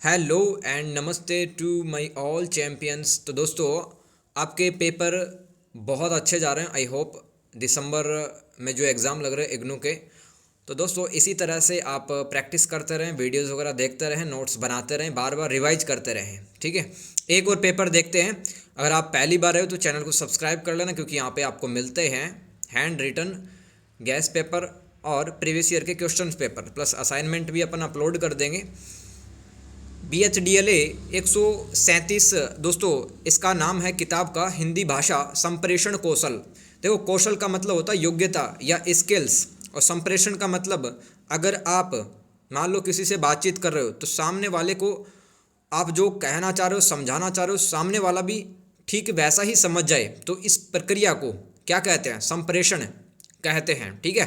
Hello and नमस्ते to my all champions. तो दोस्तों, आपके पेपर बहुत अच्छे जा रहे हैं। आई होप दिसंबर में जो एग्ज़ाम लग रहे हैं इग्नू के, तो दोस्तों इसी तरह से आप प्रैक्टिस करते रहें, वीडियोस वगैरह देखते रहें, नोट्स बनाते रहें, बार बार रिवाइज करते रहें। ठीक है, एक और पेपर देखते हैं। अगर आप पहली बार आए हो तो चैनल को सब्सक्राइब कर लेना, क्योंकि यहाँ पे आपको मिलते हैं हैंड रिटन गैस पेपर और प्रीवियस ईयर के क्वेश्चन पेपर प्लस असाइनमेंट भी अपन अपलोड कर देंगे। BHDLA 137 दोस्तों, इसका नाम है किताब का हिंदी भाषा संप्रेषण कौशल। देखो, कौशल का मतलब होता है योग्यता या स्किल्स, और संप्रेषण का मतलब अगर आप मान लो किसी से बातचीत कर रहे हो तो सामने वाले को आप जो कहना चाह रहे हो, समझाना चाह रहे हो, सामने वाला भी ठीक वैसा ही समझ जाए, तो इस प्रक्रिया को क्या कहते हैं? संप्रेषण कहते हैं। ठीक है,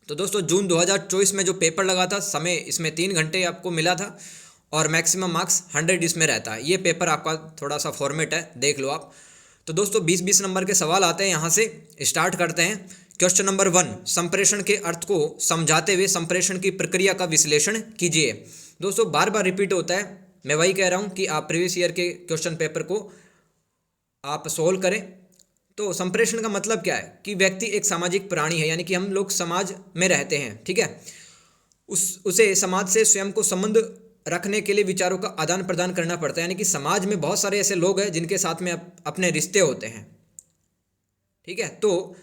तो दोस्तों जून 2024 में जो पेपर लगा था, समय इसमें 3 घंटे आपको मिला था और मैक्सिमम मार्क्स 100 इसमें रहता है। ये पेपर आपका थोड़ा सा फॉर्मेट है, देख लो आप। तो दोस्तों 20-20 नंबर के सवाल आते हैं। यहाँ से स्टार्ट करते हैं। क्वेश्चन नंबर 1, संप्रेषण के अर्थ को समझाते हुए संप्रेषण की प्रक्रिया का विश्लेषण कीजिए। दोस्तों बार बार रिपीट होता है, मैं वही कह रहा हूँ कि आप प्रीवियस ईयर के क्वेश्चन पेपर को आप सोल्व करें। तो संप्रेषण का मतलब क्या है कि व्यक्ति एक सामाजिक प्राणी है, यानी कि हम लोग समाज में रहते हैं। ठीक है, उसे समाज से स्वयं को संबंध रखने के लिए विचारों का आदान प्रदान करना पड़ता है। यानी कि समाज में बहुत सारे ऐसे लोग हैं जिनके साथ में अपने रिश्ते होते हैं। ठीक है, तो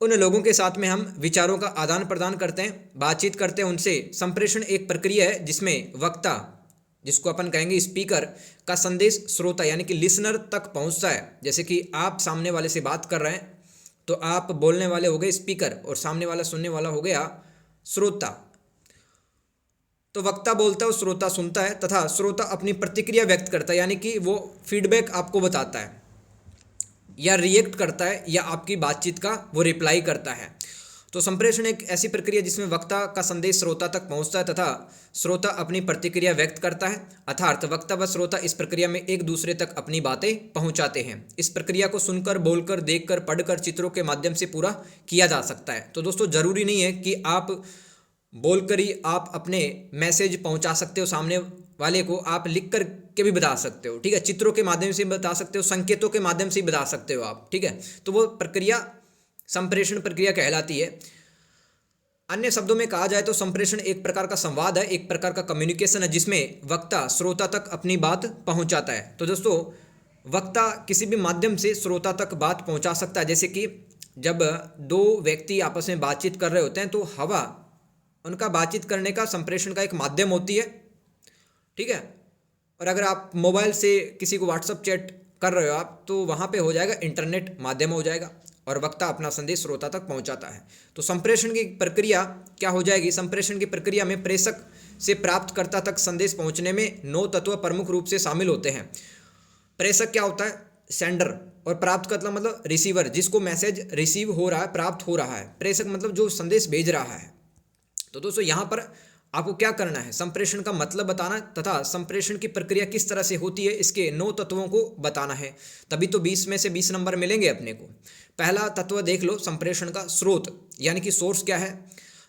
उन लोगों के साथ में हम विचारों का आदान प्रदान करते हैं, बातचीत करते हैं उनसे। संप्रेषण एक प्रक्रिया है जिसमें वक्ता, जिसको अपन कहेंगे स्पीकर, का संदेश श्रोता यानी कि लिसनर तक पहुंचता है। जैसे कि आप सामने वाले से बात कर रहे हैं तो आप बोलने वाले हो गए स्पीकर और सामने वाला सुनने वाला हो गया श्रोता। तो वक्ता बोलता है और श्रोता सुनता है, तथा श्रोता अपनी प्रतिक्रिया व्यक्त करता है, यानी कि वो फीडबैक आपको बताता है या रिएक्ट करता है, या आपकी बातचीत का वो रिप्लाई करता है। तो संप्रेषण एक ऐसी प्रक्रिया जिसमें वक्ता का संदेश श्रोता तक पहुंचता है तथा श्रोता अपनी प्रतिक्रिया व्यक्त करता है। अर्थात वक्ता व श्रोता इस प्रक्रिया में एक दूसरे तक अपनी बातें पहुंचाते हैं। इस प्रक्रिया को सुनकर, बोलकर, देखकर, पढ़कर, चित्रों के माध्यम से पूरा किया जा सकता है। तो दोस्तों जरूरी नहीं है कि आप बोलकर ही आप अपने मैसेज पहुंचा सकते हो सामने वाले को, आप लिख कर के भी बता सकते हो। ठीक है, चित्रों के माध्यम से बता सकते हो, संकेतों के माध्यम से भी बता सकते हो आप। ठीक है, तो वो प्रक्रिया संप्रेषण प्रक्रिया कहलाती है। अन्य शब्दों में कहा जाए तो संप्रेषण एक प्रकार का संवाद है, एक प्रकार का कम्युनिकेशन है, जिसमें वक्ता श्रोता तक अपनी बात पहुंचाता है। तो दोस्तों वक्ता किसी भी माध्यम से श्रोता तक बात पहुंचा सकता है। जैसे कि जब दो व्यक्ति आपस में बातचीत कर रहे होते हैं तो हवा उनका बातचीत करने का संप्रेषण का एक माध्यम होती है। ठीक है, और अगर आप मोबाइल से किसी को व्हाट्सअप चैट कर रहे हो आप, तो वहाँ पे हो जाएगा इंटरनेट माध्यम हो जाएगा, और वक्ता अपना संदेश श्रोता तक पहुँचाता है। तो संप्रेषण की प्रक्रिया क्या हो जाएगी? संप्रेषण की प्रक्रिया में प्रेषक से प्राप्तकर्ता तक संदेश पहुँचने में 9 तत्व प्रमुख रूप से शामिल होते हैं। प्रेषक क्या होता है? सेंडर, और प्राप्तकर्ता मतलब रिसीवर, जिसको मैसेज रिसीव हो रहा है, प्राप्त हो रहा है। प्रेषक मतलब जो संदेश भेज रहा है। तो दोस्तों यहाँ पर आपको क्या करना है? संप्रेषण का मतलब बताना तथा संप्रेषण की प्रक्रिया किस तरह से होती है, इसके 9 तत्वों को बताना है। तभी तो 20 में से 20 नंबर मिलेंगे अपने को। पहला तत्व देख लो, संप्रेषण का स्रोत, यानी कि सोर्स क्या है।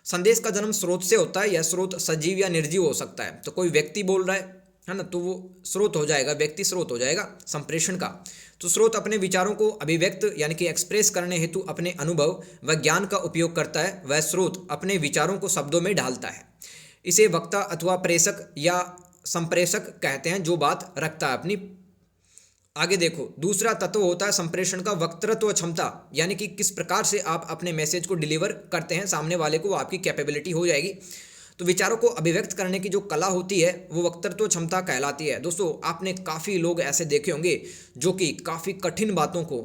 संदेश का जन्म स्रोत से होता है। यह स्रोत सजीव या निर्जीव हो सकता है। तो कोई व्यक्ति बोल रहा है ना, तो वो स्रोत हो जाएगा, व्यक्ति स्रोत हो जाएगा संप्रेषण का। तो स्रोत अपने विचारों को अभिव्यक्त यानी कि एक्सप्रेस करने हेतु अपने अनुभव व ज्ञान का उपयोग करता है। वह स्रोत अपने विचारों को शब्दों में ढालता है। इसे वक्ता अथवा प्रेषक या संप्रेषक कहते हैं, जो बात रखता है अपनी। आगे देखो, दूसरा तत्व होता है संप्रेषण का वक्तृत्व क्षमता, यानी कि किस प्रकार से आप अपने मैसेज को डिलीवर करते हैं सामने वाले को, आपकी कैपेबिलिटी हो जाएगी। तो विचारों को अभिव्यक्त करने की जो कला होती है वो वक्तृत्व क्षमता कहलाती है। दोस्तों आपने काफ़ी लोग ऐसे देखे होंगे जो कि काफ़ी कठिन बातों को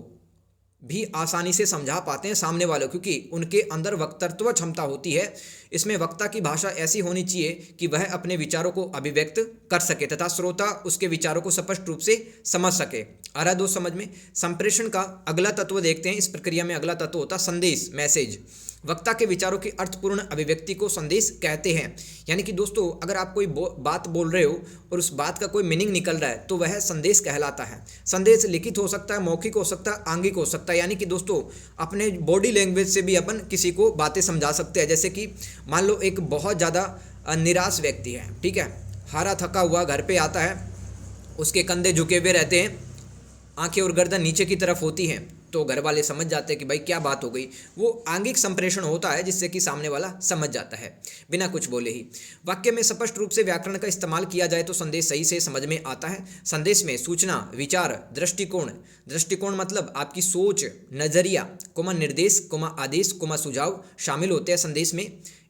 भी आसानी से समझा पाते हैं सामने वालों, क्योंकि उनके अंदर वक्तृत्व क्षमता होती है। इसमें वक्ता की भाषा ऐसी होनी चाहिए कि वह अपने विचारों को अभिव्यक्त कर सके तथा श्रोता उसके विचारों को स्पष्ट रूप से समझ सके। आ रहा है दोस्त समझ में? संप्रेषण का अगला तत्व देखते हैं। इस प्रक्रिया में अगला तत्व होता है संदेश, मैसेज। वक्ता के विचारों की अर्थपूर्ण अभिव्यक्ति को संदेश कहते हैं। यानी कि दोस्तों अगर आप कोई बात बोल रहे हो और उस बात का कोई मीनिंग निकल रहा है तो वह संदेश कहलाता है। संदेश लिखित हो सकता है, मौखिक हो सकता है, आंगिक हो सकता है। यानी कि दोस्तों अपने बॉडी लैंग्वेज से भी अपन किसी को बातें समझा सकते हैं। जैसे कि मान लो एक बहुत ज़्यादा निराश व्यक्ति है, ठीक है, हारा थका हुआ घर पे आता है, उसके कंधे झुके हुए रहते हैं, आंखें और गर्दन नीचे की तरफ होती हैं, तो घर वाले समझ जाते हैं कि भाई क्या बात हो गई। वो आंगिक संप्रेषण होता है जिससे कि सामने वाला समझ जाता है बिना कुछ बोले ही। वाक्य में स्पष्ट रूप से व्याकरण का इस्तेमाल किया जाए तो संदेश सही से समझ में आता है। संदेश में सूचना, विचार, दृष्टिकोण, दृष्टिकोण मतलब आपकी सोच, नजरिया, कोमा निर्देश, कोमा आदेश, कोमा सुझाव शामिल होते हैं संदेश में।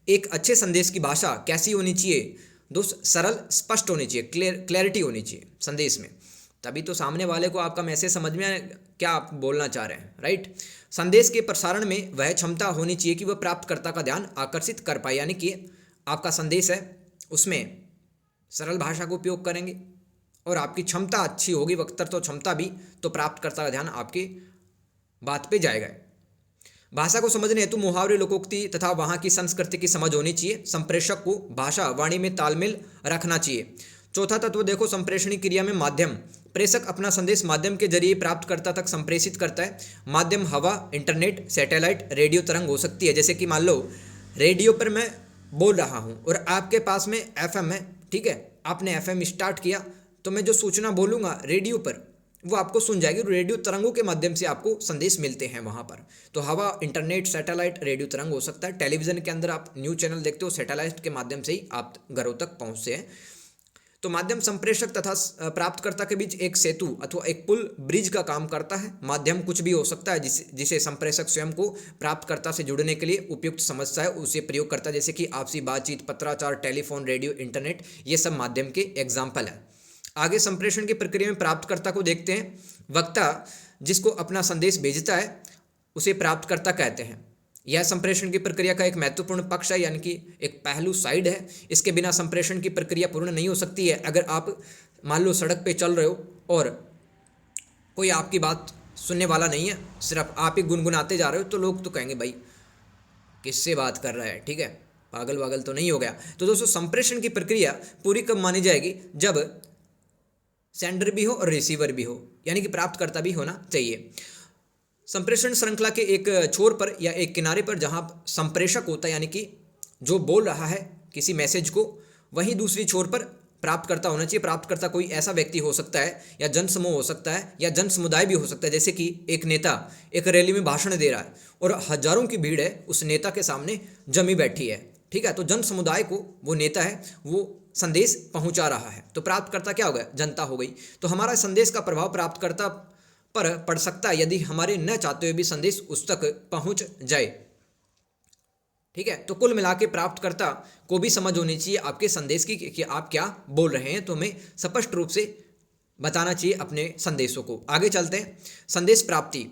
एक अच्छे संदेश की भाषा कैसी होनी चाहिए दोस्त? सरल, स्पष्ट होनी चाहिए, क्लैरिटी होनी चाहिए संदेश में, तभी तो सामने वाले को आपका मैसेज समझ में आए क्या आप बोलना चाह रहे हैं, राइट। संदेश के प्रसारण में वह क्षमता होनी चाहिए कि वह प्राप्तकर्ता का ध्यान आकर्षित कर पाए, यानी कि आपका संदेश है उसमें सरल भाषा का उपयोग करेंगे और आपकी क्षमता अच्छी होगी, वक्तृत्व क्षमता भी, तो प्राप्तकर्ता का ध्यान आपकी बात पे जाएगा। भाषा को समझने हेतु मुहावरे, लोकोक्ति तथा वहाँ की संस्कृति की समझ होनी चाहिए। संप्रेषक को भाषा वाणी में तालमेल रखना चाहिए। चौथा तत्व देखो संप्रेषणी क्रिया में माध्यम। प्रेषक अपना संदेश माध्यम के जरिए प्राप्तकर्ता तक संप्रेषित करता है। माध्यम हवा, इंटरनेट, सैटेलाइट, रेडियो तरंग हो सकती है। जैसे कि मान लो रेडियो पर मैं बोल रहा हूँ और आपके पास में एफएम है, ठीक है, आपने एफएम स्टार्ट किया तो मैं जो सूचना बोलूँगा रेडियो पर वो आपको सुन जाएगी। रेडियो तरंगों के माध्यम से आपको संदेश मिलते हैं वहाँ पर। तो हवा, इंटरनेट, सैटेलाइट, रेडियो तरंग हो सकता है। टेलीविज़न के अंदर आप न्यूज़ चैनल देखते हो, सैटेलाइट के माध्यम से ही आप घरों तक पहुँचते हैं। तो माध्यम संप्रेषक तथा प्राप्तकर्ता के बीच एक सेतु अथवा एक पुल, ब्रिज का काम करता है। माध्यम कुछ भी हो सकता है जिसे संप्रेषक स्वयं को प्राप्तकर्ता से जुड़ने के लिए उपयुक्त समझता है, उसे प्रयोग करता है। जैसे कि आपसी बातचीत, पत्राचार, टेलीफोन, रेडियो, इंटरनेट, ये सब माध्यम के एग्जाम्पल है। आगे संप्रेषण की प्रक्रिया में प्राप्तकर्ता को देखते हैं। वक्ता जिसको अपना संदेश भेजता है उसे प्राप्तकर्ता कहते हैं। यह संप्रेषण की प्रक्रिया का एक महत्वपूर्ण पक्ष है, यानी कि एक पहलू, साइड है। इसके बिना संप्रेषण की प्रक्रिया पूर्ण नहीं हो सकती है। अगर आप मान लो सड़क पे चल रहे हो और कोई आपकी बात सुनने वाला नहीं है, सिर्फ आप ही गुनगुनाते जा रहे हो, तो लोग तो कहेंगे भाई किससे बात कर रहा है, ठीक है, पागल वागल तो नहीं हो गया। तो दोस्तों संप्रेषण की प्रक्रिया पूरी कब मानी जाएगी? जब सेंडर भी हो और रिसीवर भी हो, यानी कि प्राप्तकर्ता भी होना चाहिए। संप्रेषण श्रृंखला के एक छोर पर या एक किनारे पर जहां संप्रेषक होता है, यानी कि जो बोल रहा है किसी मैसेज को, वहीं दूसरी छोर पर प्राप्तकर्ता होना चाहिए। प्राप्तकर्ता कोई ऐसा व्यक्ति हो सकता है या जन समूह हो सकता है या जन समुदाय भी हो सकता है। जैसे कि एक नेता एक रैली में भाषण दे रहा है और हजारों की भीड़ है उस नेता के सामने जमी बैठी है, ठीक है, तो जन समुदाय को वो नेता है वो संदेश पहुंचा रहा है, तो प्राप्तकर्ता क्या हो गया? जनता हो गई। तो हमारा संदेश का प्रभाव प्राप्तकर्ता पर पड़ सकता है यदि हमारे न चाहते हुए भी संदेश उस तक पहुंच जाए, ठीक है। तो कुल मिला के प्राप्तकर्ता को भी समझ होनी चाहिए आपके संदेश की कि आप क्या बोल रहे हैं, तो हमें स्पष्ट रूप से बताना चाहिए अपने संदेशों को। आगे चलते हैं। संदेश प्राप्ति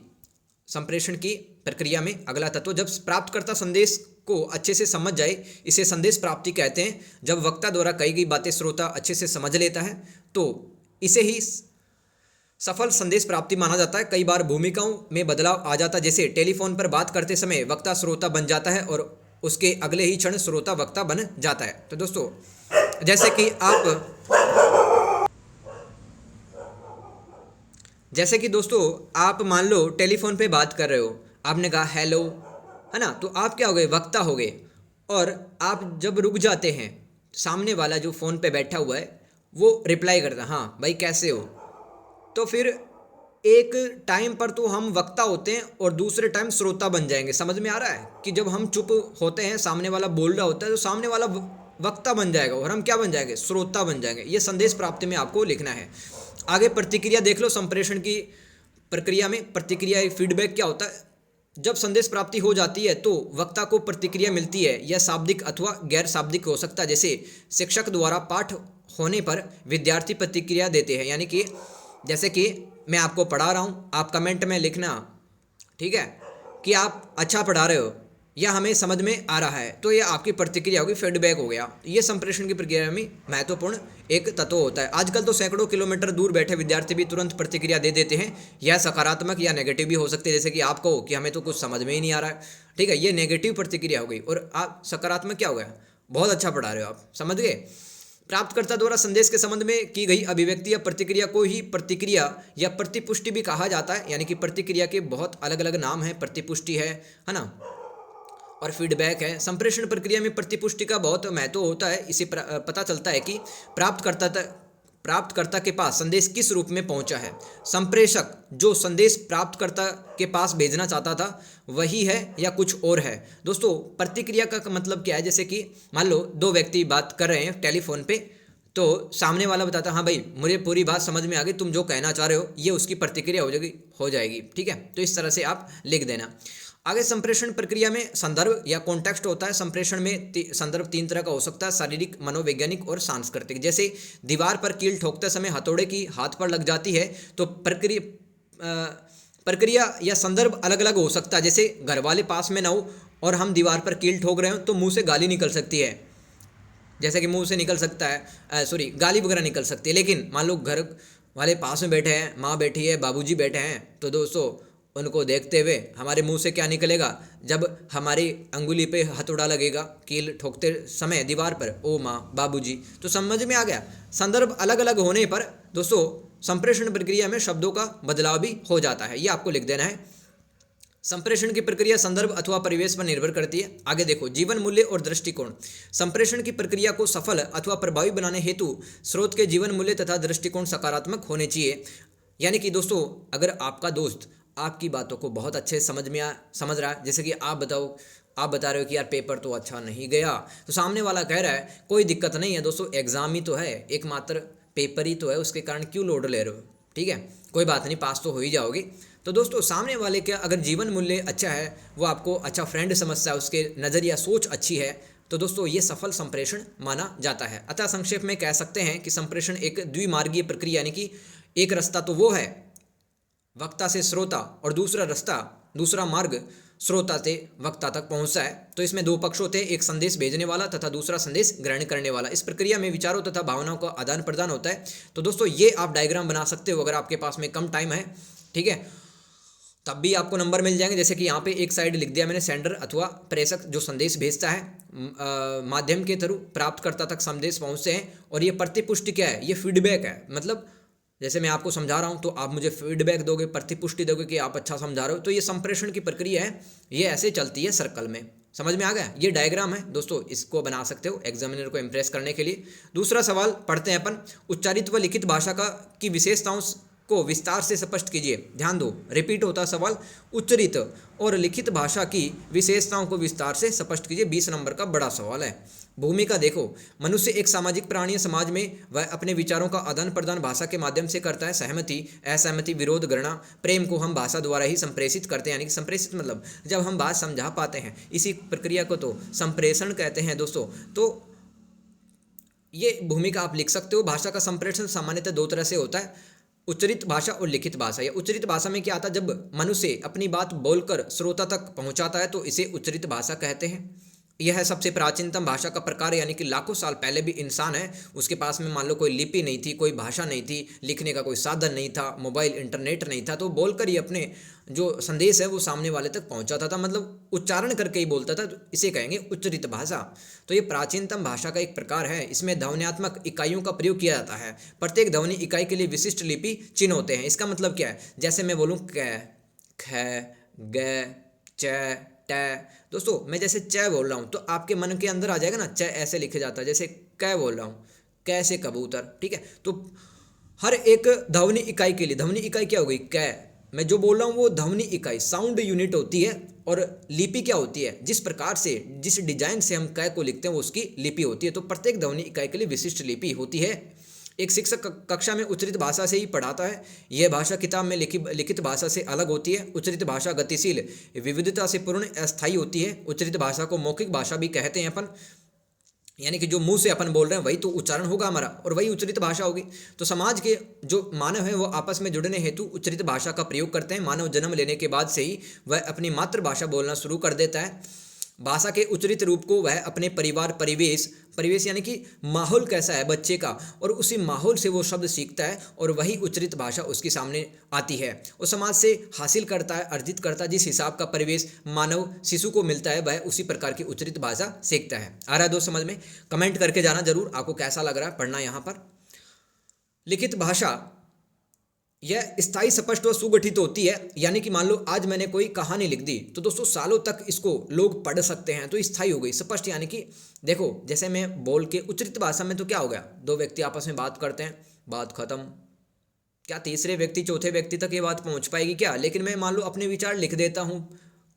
संप्रेषण की प्रक्रिया में अगला तत्व, जब प्राप्तकर्ता संदेश को अच्छे से समझ जाए, इसे संदेश प्राप्ति कहते हैं। जब वक्ता द्वारा कही गई बातें श्रोता अच्छे से समझ लेता है तो इसे ही सफल संदेश प्राप्ति माना जाता है। कई बार भूमिकाओं में बदलाव आ जाता है, जैसे टेलीफोन पर बात करते समय वक्ता श्रोता बन जाता है और उसके अगले ही क्षण श्रोता वक्ता बन जाता है। तो दोस्तों जैसे कि दोस्तों आप मान लो टेलीफोन पे बात कर रहे हो, आपने कहा हेलो, है ना, तो आप क्या हो गए? वक्ता हो गए। और आप जब रुक जाते हैं, सामने वाला जो फ़ोन पे बैठा हुआ है वो रिप्लाई करता है हाँ भाई कैसे हो। तो फिर एक टाइम पर तो हम वक्ता होते हैं और दूसरे टाइम श्रोता बन जाएंगे। समझ में आ रहा है कि जब हम चुप होते हैं, सामने वाला बोल रहा होता है, तो सामने वाला वक्ता बन जाएगा और हम क्या बन जाएंगे? श्रोता बन जाएंगे। ये संदेश प्राप्ति में आपको लिखना है। आगे प्रतिक्रिया देख लो। संप्रेषण की प्रक्रिया में प्रतिक्रिया, फीडबैक क्या होता है? जब संदेश प्राप्ति हो जाती है तो वक्ता को प्रतिक्रिया मिलती है। यह शाब्दिक अथवा गैर शाब्दिक हो सकता है। जैसे शिक्षक द्वारा पाठ होने पर विद्यार्थी प्रतिक्रिया देते हैं, यानी कि जैसे कि मैं आपको पढ़ा रहा हूँ, आप कमेंट में लिखना, ठीक है, कि आप अच्छा पढ़ा रहे हो या हमें समझ में आ रहा है, तो ये आपकी प्रतिक्रिया होगी, फीडबैक हो गया। ये संप्रेषण की प्रक्रिया में महत्वपूर्ण एक तत्व होता है। आजकल तो सैकड़ों किलोमीटर दूर बैठे विद्यार्थी भी तुरंत प्रतिक्रिया दे देते हैं। यह सकारात्मक या नेगेटिव भी हो सकती है, जैसे कि आप कहो कि हमें तो कुछ समझ में ही नहीं आ रहा है, ठीक है, ये नेगेटिव प्रतिक्रिया हो गई। और आप सकारात्मक क्या हो गया? बहुत अच्छा पढ़ा रहे हो आप, समझ गए। प्राप्तकर्ता द्वारा संदेश के संबंध में की गई अभिव्यक्ति या प्रतिक्रिया को ही प्रतिक्रिया या प्रतिपुष्टि भी कहा जाता है। यानी कि प्रतिक्रिया के बहुत अलग अलग नाम हैं, प्रतिपुष्टि है ना, और फीडबैक है। संप्रेषण प्रक्रिया में प्रतिपुष्टि का बहुत महत्व होता है। इसे पता चलता है कि प्राप्तकर्ता के पास संदेश किस रूप में पहुंचा है। संप्रेषक जो संदेश प्राप्तकर्ता के पास भेजना चाहता था वही है या कुछ और है। दोस्तों प्रतिक्रिया का मतलब क्या है, जैसे कि मान लो दो व्यक्ति बात कर रहे हैं टेलीफोन पे, तो सामने वाला बताता हाँ भाई मुझे पूरी बात समझ में आ गई, तुम जो कहना चाह रहे हो, ये उसकी प्रतिक्रिया हो जाएगी। ठीक है, तो इस तरह से आप लिख देना। आगे संप्रेषण प्रक्रिया में संदर्भ या कॉन्टेक्स्ट होता है। संप्रेषण में संदर्भ तीन तरह का हो सकता है, शारीरिक, मनोवैज्ञानिक और सांस्कृतिक। जैसे दीवार पर कील ठोकते समय हथौड़े की हाथ पर लग जाती है, तो प्रक्रिया या संदर्भ अलग अलग हो सकता है। जैसे घर वाले पास में ना हो और हम दीवार पर कील ठोक रहे हो तो मुंह से गाली निकल सकती है, जैसे कि मुंह से निकल सकता है गाली वगैरह निकल सकती है। लेकिन मान लो घर वाले पास में बैठे हैं, माँ बैठी है, बाबूजी बैठे हैं, तो दोस्तों उनको देखते हुए हमारे मुंह से क्या निकलेगा, जब हमारी अंगुली पे हथौड़ा लगेगा कील ठोकते समय दीवार पर, ओ माँ बाबूजी। तो समझ में आ गया। संदर्भ अलग अलग होने पर दोस्तों संप्रेषण प्रक्रिया में शब्दों का बदलाव भी हो जाता है, ये आपको लिख देना है। संप्रेषण की प्रक्रिया संदर्भ अथवा परिवेश पर निर्भर करती है। आगे देखो, जीवन मूल्य और दृष्टिकोण। संप्रेषण की प्रक्रिया को सफल अथवा प्रभावी बनाने हेतु स्रोत के जीवन मूल्य तथा दृष्टिकोण सकारात्मक होने चाहिए। यानी कि दोस्तों अगर आपका दोस्त आपकी बातों को बहुत अच्छे समझ रहा है, जैसे कि आप बता रहे हो कि यार पेपर तो अच्छा नहीं गया, तो सामने वाला कह रहा है कोई दिक्कत नहीं है दोस्तों, एग्जाम ही तो है, एकमात्र पेपर ही तो है, उसके कारण क्यों लोड ले रहे हो, ठीक है कोई बात नहीं, पास तो हो ही जाओगे। तो दोस्तों सामने वाले का अगर जीवन मूल्य अच्छा है, वो आपको अच्छा फ्रेंड समझता है, उसके नज़रिया सोच अच्छी है, तो दोस्तों ये सफल संप्रेषण माना जाता है। अतः संक्षेप में कह सकते हैं कि संप्रेषण एक द्विमार्गीय प्रक्रिया, यानी कि एक रास्ता तो वो है वक्ता से श्रोता और दूसरा मार्ग श्रोता से वक्ता तक पहुंचता है। तो इसमें दो पक्ष होते हैं, एक संदेश भेजने वाला तथा दूसरा संदेश ग्रहण करने वाला। इस प्रक्रिया में विचारों तथा भावनाओं का आदान प्रदान होता है। तो दोस्तों ये आप डायग्राम बना सकते हो अगर आपके पास में कम टाइम है, ठीक है, तब भी आपको नंबर मिल जाएंगे। जैसे कि यहाँ पे एक साइड लिख दिया मैंने, सेंडर अथवा प्रेषक जो संदेश भेजता है, माध्यम के थ्रू प्राप्तकर्ता तक संदेश पहुँचते हैं, और ये प्रतिपुष्टि क्या है, ये फीडबैक है। मतलब जैसे मैं आपको समझा रहा हूँ तो आप मुझे फीडबैक दोगे, प्रतिपुष्टि दोगे कि आप अच्छा समझा रहे हो। तो ये संप्रेषण की प्रक्रिया है, ये ऐसे चलती है सर्कल में। समझ में आ गया? ये डायग्राम है दोस्तों, इसको बना सकते हो एग्जामिनर को इम्प्रेस करने के लिए। दूसरा सवाल पढ़ते हैं अपन, उच्चारित व लिखित भाषा की विशेषताओं को विस्तार से स्पष्ट कीजिए। ध्यान दो, रिपीट होता सवाल, उच्चरित और लिखित भाषा की विशेषताओं को विस्तार से स्पष्ट कीजिए। 20 नंबर का बड़ा सवाल है। भूमिका देखो, मनुष्य एक सामाजिक प्राणी है। समाज में वह अपने विचारों का आदान प्रदान भाषा के माध्यम से करता है। सहमति, असहमति, विरोध, घृणा, प्रेम को हम भाषा द्वारा ही संप्रेषित करते हैं। यानी कि संप्रेषित मतलब जब हम बात समझा पाते हैं, इसी प्रक्रिया को तो संप्रेषण कहते हैं दोस्तों। तो ये भूमिका आप लिख सकते हो। भाषा का संप्रेषण सामान्यतः दो तरह से होता है, उच्चरित भाषा और लिखित भाषा। या उच्चरित भाषा में क्या आता है, जब मनुष्य अपनी बात बोलकर श्रोता तक पहुंचाता है तो इसे उच्चरित भाषा कहते हैं। यह सबसे प्राचीनतम भाषा का प्रकार है, यानी कि लाखों साल पहले भी इंसान है, उसके पास में मान लो कोई लिपि नहीं थी, कोई भाषा नहीं थी, लिखने का कोई साधन नहीं था, मोबाइल इंटरनेट नहीं था, तो बोलकर ही अपने जो संदेश है वो सामने वाले तक पहुंचाता था, मतलब उच्चारण करके ही बोलता था। तो इसे कहेंगे उच्चरित भाषा। तो ये प्राचीनतम भाषा का एक प्रकार है। इसमें ध्वन्यात्मक इकाइयों का प्रयोग किया जाता है। प्रत्येक ध्वनि इकाई के लिए विशिष्ट लिपि चिन्ह होते हैं। इसका मतलब क्या है, जैसे मैं बोलूँ क, ख, ग, च, ट। दोस्तों मैं जैसे च बोल रहा हूँ तो आपके मन के अंदर आ जाएगा ना, च ऐसे लिखा जाता है। जैसे क बोल रहा हूँ, क से कबूतर, ठीक है। तो हर एक ध्वनि इकाई के लिए, ध्वनि इकाई क्या हो गई, क, मैं जो बोल रहा हूँ वो ध्वनि इकाई साउंड यूनिट होती है। और लिपि क्या होती है, जिस प्रकार से जिस डिजाइन से हम क को लिखते हैं वो उसकी लिपि होती है। तो प्रत्येक ध्वनि इकाई के लिए विशिष्ट लिपि होती है। एक शिक्षक कक्षा में उच्चरित भाषा से ही पढ़ाता है। यह भाषा किताब में लिखित भाषा से अलग होती है। उच्चरित भाषा गतिशील, विविधता से पूर्ण, अस्थायी होती है। उच्चरित भाषा को मौखिक भाषा भी कहते हैं अपन, यानी कि जो मुंह से अपन बोल रहे हैं वही तो उच्चारण होगा हमारा और वही उच्चरित भाषा होगी। तो समाज के जो मानव है वो आपस में जुड़ने हेतु उच्चरित भाषा का प्रयोग करते हैं। मानव जन्म लेने के बाद से ही वह अपनी मातृभाषा बोलना शुरू कर देता है। भाषा के उच्चरित रूप को वह अपने परिवार, परिवेश यानी कि माहौल कैसा है बच्चे का, और उसी माहौल से वो शब्द सीखता है और वही उच्चरित भाषा उसके सामने आती है। वो समाज से हासिल करता है, अर्जित करता है। जिस हिसाब का परिवेश मानव शिशु को मिलता है वह उसी प्रकार की उच्चरित भाषा सीखता है। आ रहा है दोस्त समझ में? कमेंट करके जाना जरूर आपको कैसा लग रहा है पढ़ना। यहाँ पर लिखित भाषा यह स्थायी, स्पष्ट और सुगठित होती है। यानी कि मान लो आज मैंने कोई कहानी लिख दी तो दोस्तों सालों तक इसको लोग पढ़ सकते हैं, तो स्थायी हो गई, स्पष्ट। यानी कि देखो जैसे मैं बोल के उच्चरित भाषा में तो क्या हो गया, दो व्यक्ति आपस में बात करते हैं, बात खत्म, क्या तीसरे व्यक्ति चौथे व्यक्ति तक ये बात पहुंच पाएगी क्या? लेकिन मैं मान लो अपने विचार लिख देता हूँ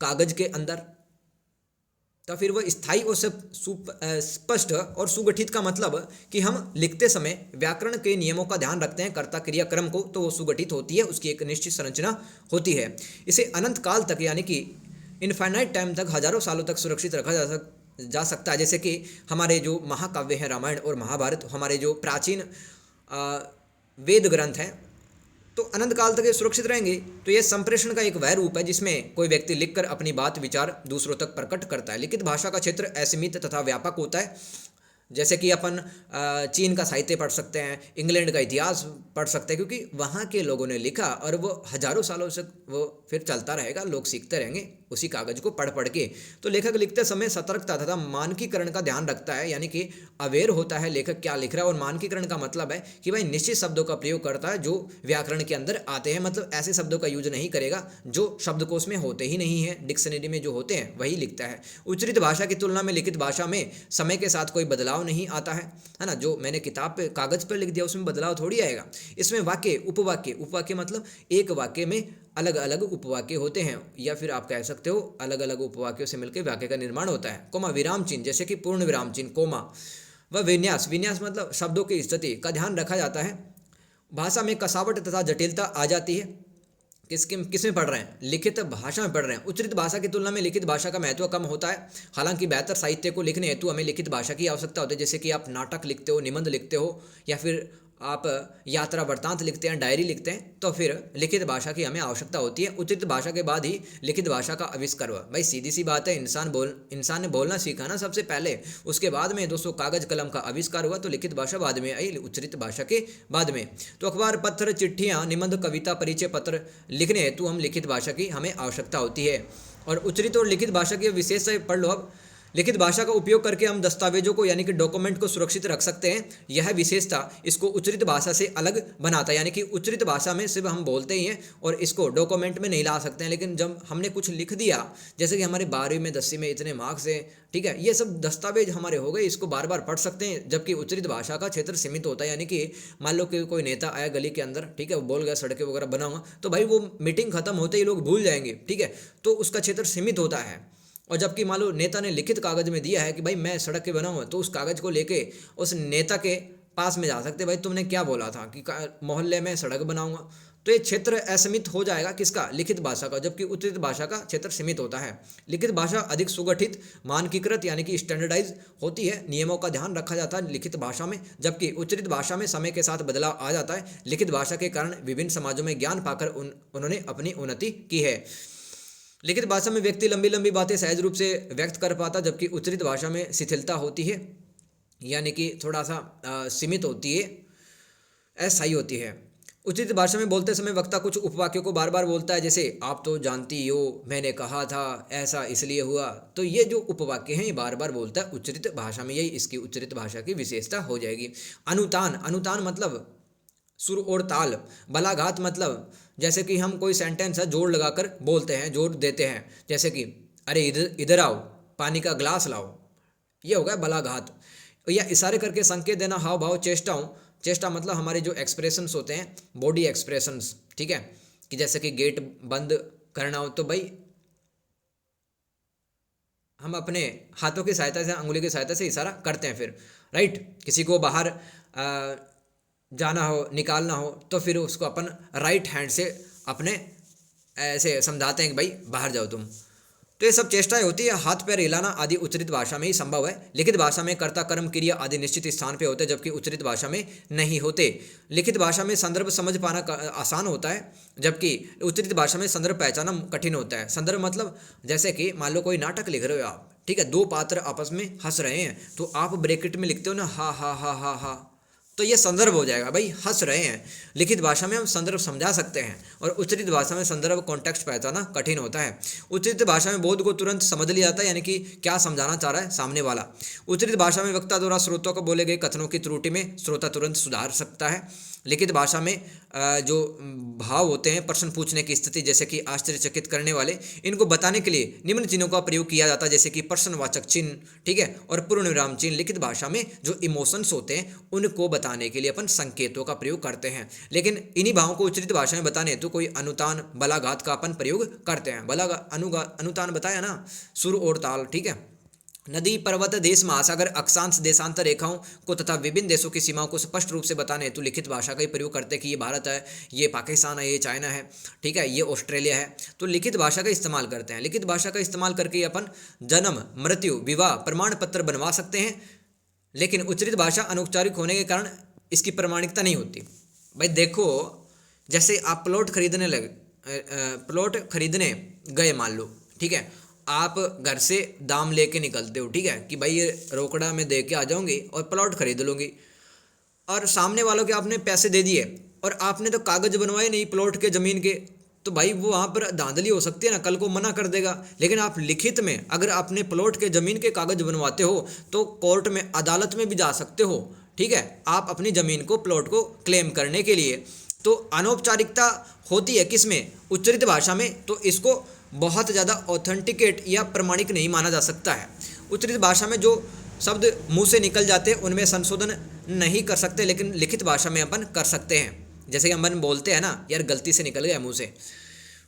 कागज के अंदर, तो फिर वो स्थायी और स्पष्ट और सुगठित का मतलब कि हम लिखते समय व्याकरण के नियमों का ध्यान रखते हैं, कर्ता क्रिया क्रम को, तो वो सुगठित होती है, उसकी एक निश्चित संरचना होती है। इसे अनंत काल तक यानी कि इनफाइनाइट टाइम तक, हजारों सालों तक सुरक्षित रखा जा सकता है। जैसे कि हमारे जो महाकाव्य हैं रामायण और महाभारत, हमारे जो प्राचीन वेद ग्रंथ हैं, तो अनंत काल तक ये सुरक्षित रहेंगे। तो ये संप्रेषण का एक वह रूप है जिसमें कोई व्यक्ति लिखकर अपनी बात विचार दूसरों तक प्रकट करता है। लिखित भाषा का क्षेत्र असीमित तथा व्यापक होता है। जैसे कि अपन चीन का साहित्य पढ़ सकते हैं, इंग्लैंड का इतिहास पढ़ सकते हैं, क्योंकि वहाँ के लोगों ने लिखा और वो हजारों सालों से वो फिर चलता रहेगा, लोग सीखते रहेंगे उसी कागज को पढ़ पढ़ के। तो लेखक लिखते समय सतर्कता तथा मानकीकरण का ध्यान रखता है, यानी कि अवेयर होता है लेखक क्या लिख रहा है। और मानकीकरण का मतलब है कि भाई निश्चित शब्दों का प्रयोग करता है जो व्याकरण के अंदर आते हैं, मतलब ऐसे शब्दों का यूज नहीं करेगा जो शब्दकोश में होते ही नहीं है, डिक्शनरी में जो होते हैं वही लिखता है। उच्चरित भाषा की तुलना में लिखित भाषा में समय के साथ कोई बदलाव नहीं आता है ना। जो मैंने किताब पे कागज पर लिख दिया उसमें बदलाव थोड़ी आएगा। इसमें वाक्य, उपवाक्य, उपवाक्य मतलब एक वाक्य में अलग अलग उपवाक्य होते हैं, या फिर आप कह सकते हो अलग अलग उपवाक्यों से मिलकर वाक्य का निर्माण होता है। कोमा, विराम चिन्ह, जैसे कि पूर्ण विराम चिन्ह, कोमा। व विन्यास, विन्यास मतलब शब्दों की स्थिति का ध्यान रखा जाता है। भाषा में कसावट तथा जटिलता आ जाती है। किसमें पढ़ रहे हैं? लिखित भाषा में पढ़ रहे हैं। उच्चरित भाषा की तुलना में लिखित भाषा का महत्व कम होता है। हालांकि बेहतर साहित्य को लिखने हेतु हमें लिखित भाषा की आवश्यकता होती है। जैसे कि आप नाटक लिखते हो, निबंध लिखते हो, या फिर आप यात्रा वृत्तांत लिखते हैं, डायरी लिखते हैं, तो फिर लिखित भाषा की हमें आवश्यकता होती है। उच्चरित भाषा के बाद ही लिखित भाषा का आविष्कार हुआ। भाई सीधी सी बात है, इंसान ने बोलना सीखा ना सबसे पहले, उसके बाद में दोस्तों कागज कलम का आविष्कार हुआ, तो लिखित भाषा बाद में आई, उच्चरित भाषा के बाद में। तो अखबार पत्र, चिट्ठियाँ, निबंध, कविता, परिचय पत्र लिखने हेतु हम लिखित भाषा की हमें आवश्यकता होती है। और उच्चरित और लिखित भाषा की विशेषता पढ़ लो अब। लिखित भाषा का उपयोग करके हम दस्तावेजों को यानी कि डॉक्यूमेंट को सुरक्षित रख सकते हैं। यह विशेषता इसको उच्चरित भाषा से अलग बनाता है। यानी कि उच्चरित भाषा में सिर्फ हम बोलते ही हैं और इसको डॉक्यूमेंट में नहीं ला सकते हैं, लेकिन जब हमने कुछ लिख दिया, जैसे कि हमारे 12वीं में 10वीं में इतने मार्क्स हैं, ठीक है, ये सब दस्तावेज हमारे हो गए, इसको बार बार पढ़ सकते हैं। जबकि उच्चरित भाषा का क्षेत्र सीमित होता है। यानी कि मान लो कि कोई नेता आया गली के अंदर, ठीक है, वो बोल गया सड़कें वगैरह बनाऊंगा, तो भाई वो मीटिंग खत्म होते ही लोग भूल जाएंगे, ठीक है, तो उसका क्षेत्र सीमित होता है। और जबकि मान लो नेता ने लिखित कागज में दिया है कि भाई मैं सड़क के बनाऊंगा, तो उस कागज को लेके उस नेता के पास में जा सकते, भाई तुमने क्या बोला था कि मोहल्ले में सड़क बनाऊंगा। तो ये क्षेत्र असीमित हो जाएगा किसका? लिखित भाषा का। जबकि उच्चरित भाषा का क्षेत्र सीमित होता है। लिखित भाषा अधिक सुगठित, मानकीकृत यानी कि स्टैंडर्डाइज होती है, नियमों का ध्यान रखा जाता है लिखित भाषा में। जबकि उच्चरित भाषा में समय के साथ बदलाव आ जाता है। लिखित भाषा के कारण विभिन्न समाजों में ज्ञान पाकर उन्होंने अपनी उन्नति की है। लिखित भाषा में व्यक्ति लंबी लंबी बातें सहज रूप से व्यक्त कर पाता, जबकि उच्चरित भाषा में शिथिलता होती है, यानी कि थोड़ा सा सीमित होती है, अस्थायी होती है। उच्चरित भाषा में बोलते समय वक्ता कुछ उपवाक्यों को बार बार बोलता है, जैसे आप तो जानती हो, मैंने कहा था, ऐसा इसलिए हुआ। तो ये जो उपवाक्य हैं ये बार बार बोलता है उच्चरित भाषा में, यही इसकी उच्चरित भाषा की विशेषता हो जाएगी। अनुतान, अनुतान मतलब सुर और ताल। बलाघात मतलब जैसे कि हम कोई सेंटेंस है जोड़ लगाकर बोलते हैं, जोड़ देते हैं, जैसे कि अरे इधर इधर आओ, पानी का ग्लास लाओ, ये हो गया बलाघात। या इशारे करके संकेत देना, हाव भाव, चेष्टाओं। चेष्टा मतलब हमारे जो एक्सप्रेशंस होते हैं, बॉडी एक्सप्रेशंस, ठीक है, कि जैसे कि गेट बंद करना हो तो भाई हम अपने हाथों की सहायता से, अंगुली की सहायता से इशारा करते हैं फिर, राइट। किसी को बाहर जाना हो, निकालना हो, तो फिर उसको अपन राइट हैंड से अपने ऐसे समझाते हैं कि भाई बाहर जाओ तुम। तो ये सब चेष्टाएं होती है। हाथ पैर हिलाना आदि उच्चरित भाषा में ही संभव है। लिखित भाषा में कर्ता कर्म क्रिया आदि निश्चित स्थान पे होते हैं, जबकि उच्चरित भाषा में नहीं होते। लिखित भाषा में संदर्भ समझ पाना आसान होता है, जबकि उच्चरित भाषा में संदर्भ पहचानना कठिन होता है। संदर्भ मतलब जैसे कि मान लो कोई नाटक लिख रहे हो आप, ठीक है, दो पात्र आपस में हंस रहे हैं, तो आप ब्रैकेट में लिखते हो ना, हा हा हा हा हा, तो ये संदर्भ हो जाएगा, भाई हंस रहे हैं। लिखित भाषा में हम संदर्भ समझा सकते हैं, और उच्चरित भाषा में संदर्भ कॉन्टेक्स्ट पहचानना कठिन होता है। उच्चरित भाषा में बोध को तुरंत समझ लिया जाता है, यानी कि क्या समझाना चाह रहा है सामने वाला। उच्चरित भाषा में वक्ता द्वारा श्रोता को बोले गए कथनों की त्रुटि में श्रोता तुरंत सुधार सकता है। लिखित भाषा में जो भाव होते हैं प्रश्न पूछने की स्थिति, जैसे कि आश्चर्यचकित करने वाले, इनको बताने के लिए निम्न चिन्हों का प्रयोग किया जाता है, जैसे कि प्रश्नवाचक चिन्ह, ठीक है, और पूर्ण विराम चिन्ह। लिखित भाषा में जो इमोशंस होते हैं उनको बताने के लिए अपन संकेतों का प्रयोग करते हैं, लेकिन इन्हीं भावों को उच्चरित भाषा में बताने हेतु कोई अनुतान बलाघात का अपन प्रयोग करते हैं। अनुतान बताया ना, सुर और ताल, ठीक है। नदी, पर्वत, देश, महासागर, अक्षांश, देशांतर रेखाओं को तथा विभिन्न देशों की सीमाओं को स्पष्ट रूप से बताने हेतु लिखित भाषा का ही प्रयोग करते हैं कि ये भारत है, ये पाकिस्तान है, ये चाइना है, ठीक है, ये ऑस्ट्रेलिया है। तो लिखित भाषा का इस्तेमाल करते हैं। लिखित भाषा का इस्तेमाल करके अपन जन्म, मृत्यु, विवाह प्रमाण पत्र बनवा सकते हैं, लेकिन उच्चरित भाषा अनौपचारिक होने के कारण इसकी प्रमाणिकता नहीं होती। भाई देखो, जैसे आप प्लॉट खरीदने गए, मान लो, ठीक है, आप घर से दाम लेके निकलते हो, ठीक है, कि भाई ये रोकड़ा में दे के आ जाऊंगी और प्लॉट खरीद लूँगी, और सामने वालों के आपने पैसे दे दिए और आपने तो कागज़ बनवाए नहीं प्लॉट के, ज़मीन के, तो भाई वो वहाँ पर धांधली हो सकती है ना, कल को मना कर देगा। लेकिन आप लिखित में अगर आपने प्लॉट के ज़मीन के कागज़ बनवाते हो तो कोर्ट में, अदालत में भी जा सकते हो, ठीक है, आप अपनी ज़मीन को, प्लॉट को क्लेम करने के लिए। तो अनौपचारिकता होती है किस में? उच्चरित भाषा में। तो इसको बहुत ज़्यादा ऑथेंटिकेट या प्रमाणिक नहीं माना जा सकता है। उच्चरित भाषा में जो शब्द मुंह से निकल जाते हैं उनमें संशोधन नहीं कर सकते, लेकिन लिखित भाषा में अपन कर सकते हैं। जैसे कि अपन बोलते हैं ना, यार गलती से निकल गया मुंह से।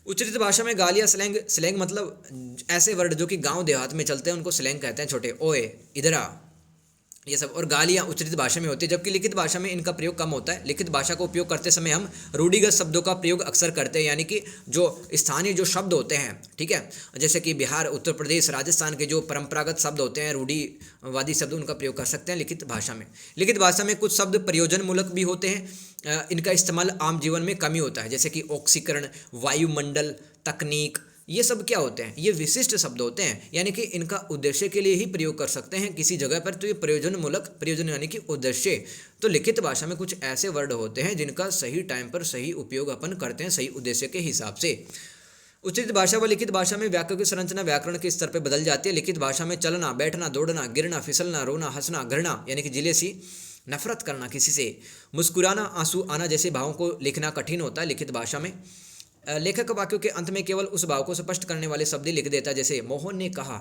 उच्चरित भाषा में गालियाँ, स्लैंग मतलब ऐसे वर्ड जो कि गांव देहात में चलते हैं उनको स्लैंग कहते हैं। छोटे ओए, इधर आ, ये सब, और गालियाँ उच्चरित भाषा में होती है, जबकि लिखित भाषा में इनका प्रयोग कम होता है। लिखित भाषा को उपयोग करते समय हम रूढ़िगत शब्दों का प्रयोग अक्सर करते हैं, यानी कि जो स्थानीय जो शब्द होते हैं, ठीक है, जैसे कि बिहार, उत्तर प्रदेश, राजस्थान के जो परंपरागत शब्द होते हैं, रूढ़िवादी शब्द, उनका प्रयोग कर सकते हैं लिखित भाषा में। लिखित भाषा में कुछ शब्द प्रयोजन मूलक भी होते हैं, इनका इस्तेमाल आम जीवन में कम ही होता है, जैसे कि ऑक्सीकरण, वायुमंडल, तकनीक, ये सब क्या होते हैं? ये विशिष्ट शब्द होते हैं, यानी कि इनका उद्देश्य के लिए ही प्रयोग कर सकते हैं किसी जगह पर, तो ये प्रयोजन यानी कि उद्देश्य। तो लिखित भाषा में कुछ ऐसे वर्ड होते हैं जिनका सही टाइम पर सही उपयोग अपन करते हैं, सही उद्देश्य के हिसाब से। उच्चरित भाषा व लिखित भाषा में वाक्य की संरचना व्याकरण के स्तर पर बदल जाती है। लिखित भाषा में चलना, बैठना, दौड़ना, गिरना, फिसलना, रोना, हंसना, घृणा यानी कि जिलेसी, नफरत करना किसी से, मुस्कुराना, आंसू आना जैसे भावों को लिखना कठिन होता है लिखित भाषा में। लेखक वाक्यों के अंत में केवल उस भाव को स्पष्ट करने वाले शब्द लिख देता है, जैसे मोहन ने कहा ...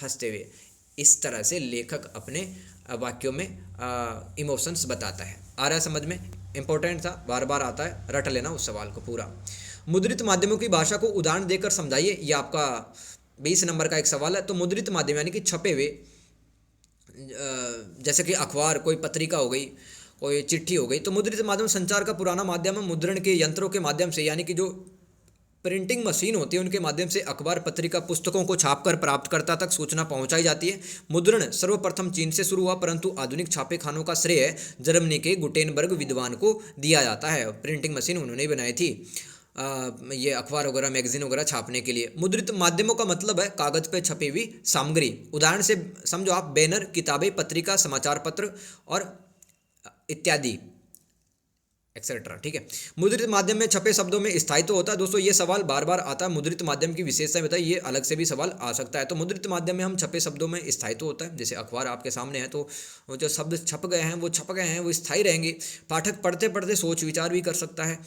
हंसते हुए। इस तरह से लेखक अपने वाक्यों में इमोशंस बताता है। आ रहा है समझ में? इंपॉर्टेंट था, बार बार आता है, रट लेना उस सवाल को पूरा। मुद्रित माध्यमों की भाषा को उदाहरण देकर समझाइए, ये आपका 20 नंबर का एक सवाल है। तो मुद्रित माध्यम यानी कि छपे हुए, जैसे कि अखबार, कोई पत्रिका हो गई, कोई चिट्ठी हो गई। तो मुद्रित माध्यम संचार का पुराना माध्यम है। मुद्रण के यंत्रों के माध्यम से, यानी कि जो प्रिंटिंग मशीन होती है उनके माध्यम से अखबार, पत्रिका, पुस्तकों को छापकर प्राप्तकर्ता तक सूचना पहुंचाई जाती है। मुद्रण सर्वप्रथम चीन से शुरू हुआ, परंतु आधुनिक छापे खानों का श्रेय जर्मनी के गुटेनबर्ग विद्वान को दिया जाता है। प्रिंटिंग मशीन उन्होंने बनाई थी ये अखबार वगैरह, मैगजीन वगैरह छापने के लिए। मुद्रित माध्यमों का मतलब है कागज़ पर छपी हुई सामग्री। उदाहरण से समझो आप, बैनर, किताबें, पत्रिका, समाचार पत्र और इत्यादि एक्सेट्रा, ठीक है। मुद्रित माध्यम में छपे शब्दों में स्थायित्व होता है। दोस्तों ये सवाल बार बार आता है, मुद्रित माध्यम की विशेषता बताइए, ये अलग से भी सवाल आ सकता है। तो मुद्रित माध्यम में हम छपे शब्दों में स्थायित्व होता है, जैसे अखबार आपके सामने है तो वो जो शब्द छप गए हैं वो स्थायी रहेंगे। पाठक पढ़ते पढ़ते सोच विचार भी कर सकता है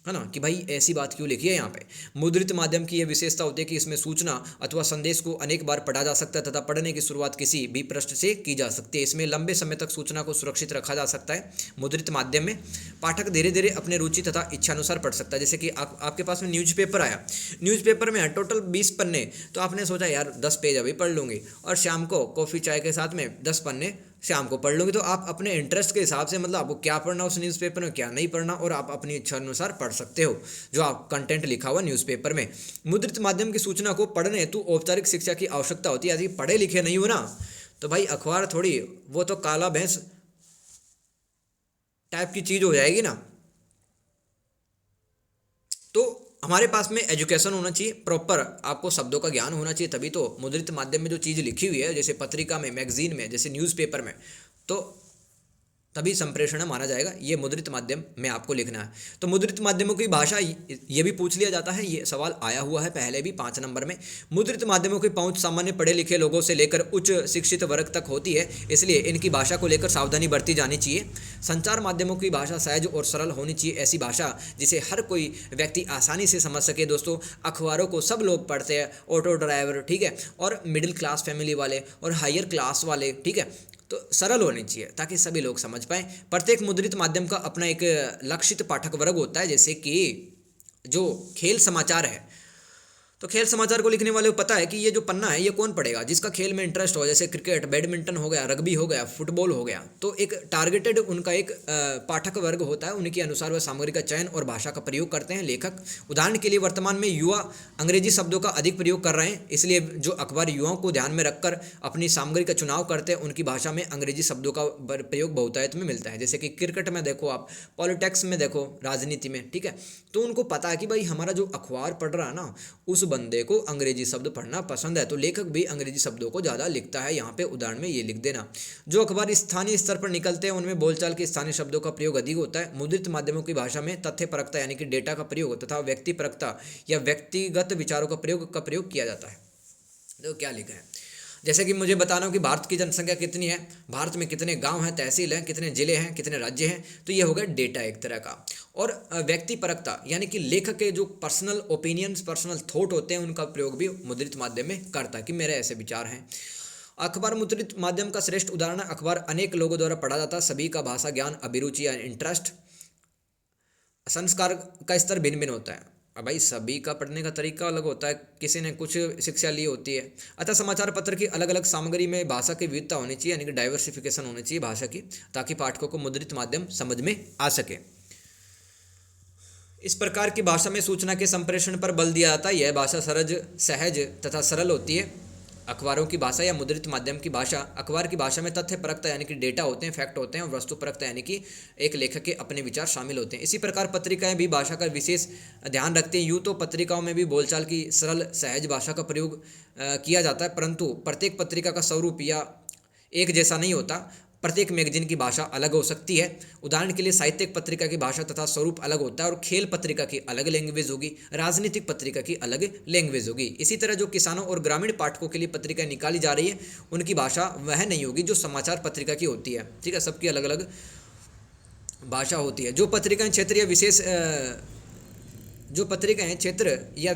ना, कि भाई ऐसी बात क्यों लिखी है यहाँ पे। मुद्रित माध्यम की यह विशेषता होती है कि इसमें सूचना अथवा संदेश को अनेक बार पढ़ा जा सकता है तथा पढ़ने की शुरुआत किसी भी पृष्ठ से की जा सकती है। इसमें लंबे समय तक सूचना को सुरक्षित रखा जा सकता है। मुद्रित माध्यम में पाठक धीरे धीरे अपने रुचि तथा इच्छानुसार पढ़ सकता है। जैसे कि आपके पास में न्यूज़पेपर आया, न्यूज़पेपर में टोटल 20 पन्ने, तो आपने सोचा यार 10 पेज अभी पढ़ लूँगी और शाम को कॉफ़ी चाय के साथ में 10 पन्ने शाम को पढ़ लूँगी। तो आप अपने इंटरेस्ट के हिसाब से, मतलब आपको क्या पढ़ना उस न्यूज़पेपर में, क्या नहीं पढ़ना, और आप अपनी इच्छा अनुसार पढ़ सकते हो जो आप कंटेंट लिखा हुआ न्यूज़पेपर में। मुद्रित माध्यम की सूचना को पढ़ने हेतु औपचारिक शिक्षा की आवश्यकता होती है। यदि पढ़े लिखे नहीं हो ना तो भाई अखबार थोड़ी, वो तो काला भैंस टाइप की चीज़ हो जाएगी ना। तो हमारे पास में एजुकेशन होना चाहिए, प्रॉपर आपको शब्दों का ज्ञान होना चाहिए, तभी तो मुद्रित माध्यम में जो चीज़ लिखी हुई है, जैसे पत्रिका में, मैगजीन में, जैसे न्यूज़पेपर में, तो तभी संप्रेषण माना जाएगा। ये मुद्रित माध्यम में आपको लिखना है। तो मुद्रित माध्यमों की भाषा ये भी पूछ लिया जाता है, ये सवाल आया हुआ है पहले भी 5 नंबर में। मुद्रित माध्यमों की पहुंच सामान्य पढ़े लिखे लोगों से लेकर उच्च शिक्षित वर्ग तक होती है, इसलिए इनकी भाषा को लेकर सावधानी बरती जानी चाहिए। संचार माध्यमों की भाषा सहज और सरल होनी चाहिए, ऐसी भाषा जिसे हर कोई व्यक्ति आसानी से समझ सके। दोस्तों, अखबारों को सब लोग पढ़ते हैं, ऑटो ड्राइवर, ठीक है, और मिडिल क्लास फैमिली वाले और हायर क्लास वाले, ठीक है, तो सरल होनी चाहिए ताकि सभी लोग समझ पाएं। प्रत्येक मुद्रित माध्यम का अपना एक लक्षित पाठक वर्ग होता है, जैसे कि जो खेल समाचार है, तो खेल समाचार को लिखने वाले को पता है कि ये जो पन्ना है ये कौन पढ़ेगा, जिसका खेल में इंटरेस्ट हो, जैसे क्रिकेट, बैडमिंटन हो गया, रग्बी हो गया, फुटबॉल हो गया। तो एक टारगेटेड उनका एक पाठक वर्ग होता है, उनके अनुसार वह सामग्री का चयन और भाषा का प्रयोग करते हैं लेखक। उदाहरण के लिए वर्तमान में युवा अंग्रेजी शब्दों का अधिक प्रयोग कर रहे हैं, इसलिए जो अखबार युवाओं को ध्यान में रखकर अपनी सामग्री का चुनाव करते हैं, उनकी भाषा में अंग्रेजी शब्दों का प्रयोग बहुतायत में मिलता है। जैसे कि क्रिकेट में देखो आप, पॉलिटिक्स में देखो, राजनीति में, ठीक है, तो उनको पता है कि भाई हमारा जो अखबार पढ़ रहा है ना, उस बंदे को अंग्रेजी शब्द पढ़ना पसंद है, तो लेखक भी अंग्रेजी शब्दों को ज़्यादा लिखता है। यहाँ पे उदाहरण में ये लिख देना। जो अखबार स्थानीय स्तर पर निकलते हैं उनमें बोलचाल के स्थानीय शब्दों का प्रयोग अधिक होता है। मुद्रित माध्यमों की भाषा में तथ्य परकता यानी कि डेटा का प्रयोग तथा व्यक्ति परकता या व्यक्तिगत विचारों का प्रयोग किया जाता है। तो क्या लिखा है, जैसे कि मुझे बताना हो कि भारत की जनसंख्या कितनी है, भारत में कितने गांव हैं, तहसील हैं, कितने जिले हैं, कितने राज्य हैं, तो ये होगा डेटा एक तरह का। और व्यक्ति परकता यानी कि लेखक के जो पर्सनल ओपिनियंस, पर्सनल थॉट होते हैं, उनका प्रयोग भी मुद्रित माध्यम में करता है कि मेरे ऐसे विचार हैं। अखबार मुद्रित माध्यम का श्रेष्ठ उदाहरण है। अखबार अनेक लोगों द्वारा पढ़ा जाता है, सभी का भाषा ज्ञान, अभिरुचि या इंटरेस्ट, संस्कार का स्तर भिन्न भिन्न होता है। अब भाई सभी का पढ़ने का तरीका अलग होता है, किसी ने कुछ शिक्षा ली होती है। अतः समाचार पत्र की अलग अलग सामग्री में भाषा की विविधता होनी चाहिए, यानी कि डाइवर्सिफिकेशन होनी चाहिए भाषा की, ताकि पाठकों को मुद्रित माध्यम समझ में आ सके। इस प्रकार की भाषा में सूचना के संप्रेषण पर बल दिया जाता है। यह भाषा सहज तथा सरल होती है। अखबारों की भाषा या मुद्रित माध्यम की भाषा, अखबार की भाषा में तथ्य परकता यानी कि डेटा होते हैं, फैक्ट होते हैं, और वस्तु परकता यानी कि एक लेखक के अपने विचार शामिल होते हैं। इसी प्रकार पत्रिकाएं भी भाषा का विशेष ध्यान रखती हैं। यूँ तो पत्रिकाओं में भी बोलचाल की सरल सहज भाषा का प्रयोग किया जाता है, परंतु प्रत्येक पत्रिका का स्वरूप या एक जैसा नहीं होता। प्रत्येक मैगजीन की भाषा अलग हो सकती है। उदाहरण के लिए साहित्यिक पत्रिका की भाषा तथा स्वरूप अलग होता है, और खेल पत्रिका की अलग लैंग्वेज होगी, राजनीतिक पत्रिका की अलग लैंग्वेज होगी। इसी तरह जो किसानों और ग्रामीण पाठकों के लिए पत्रिकाएं निकाली जा रही है, उनकी भाषा वह नहीं होगी जो समाचार पत्रिका की होती है, ठीक है। सबकी अलग अलग भाषा होती है। जो पत्रिकाएं क्षेत्र या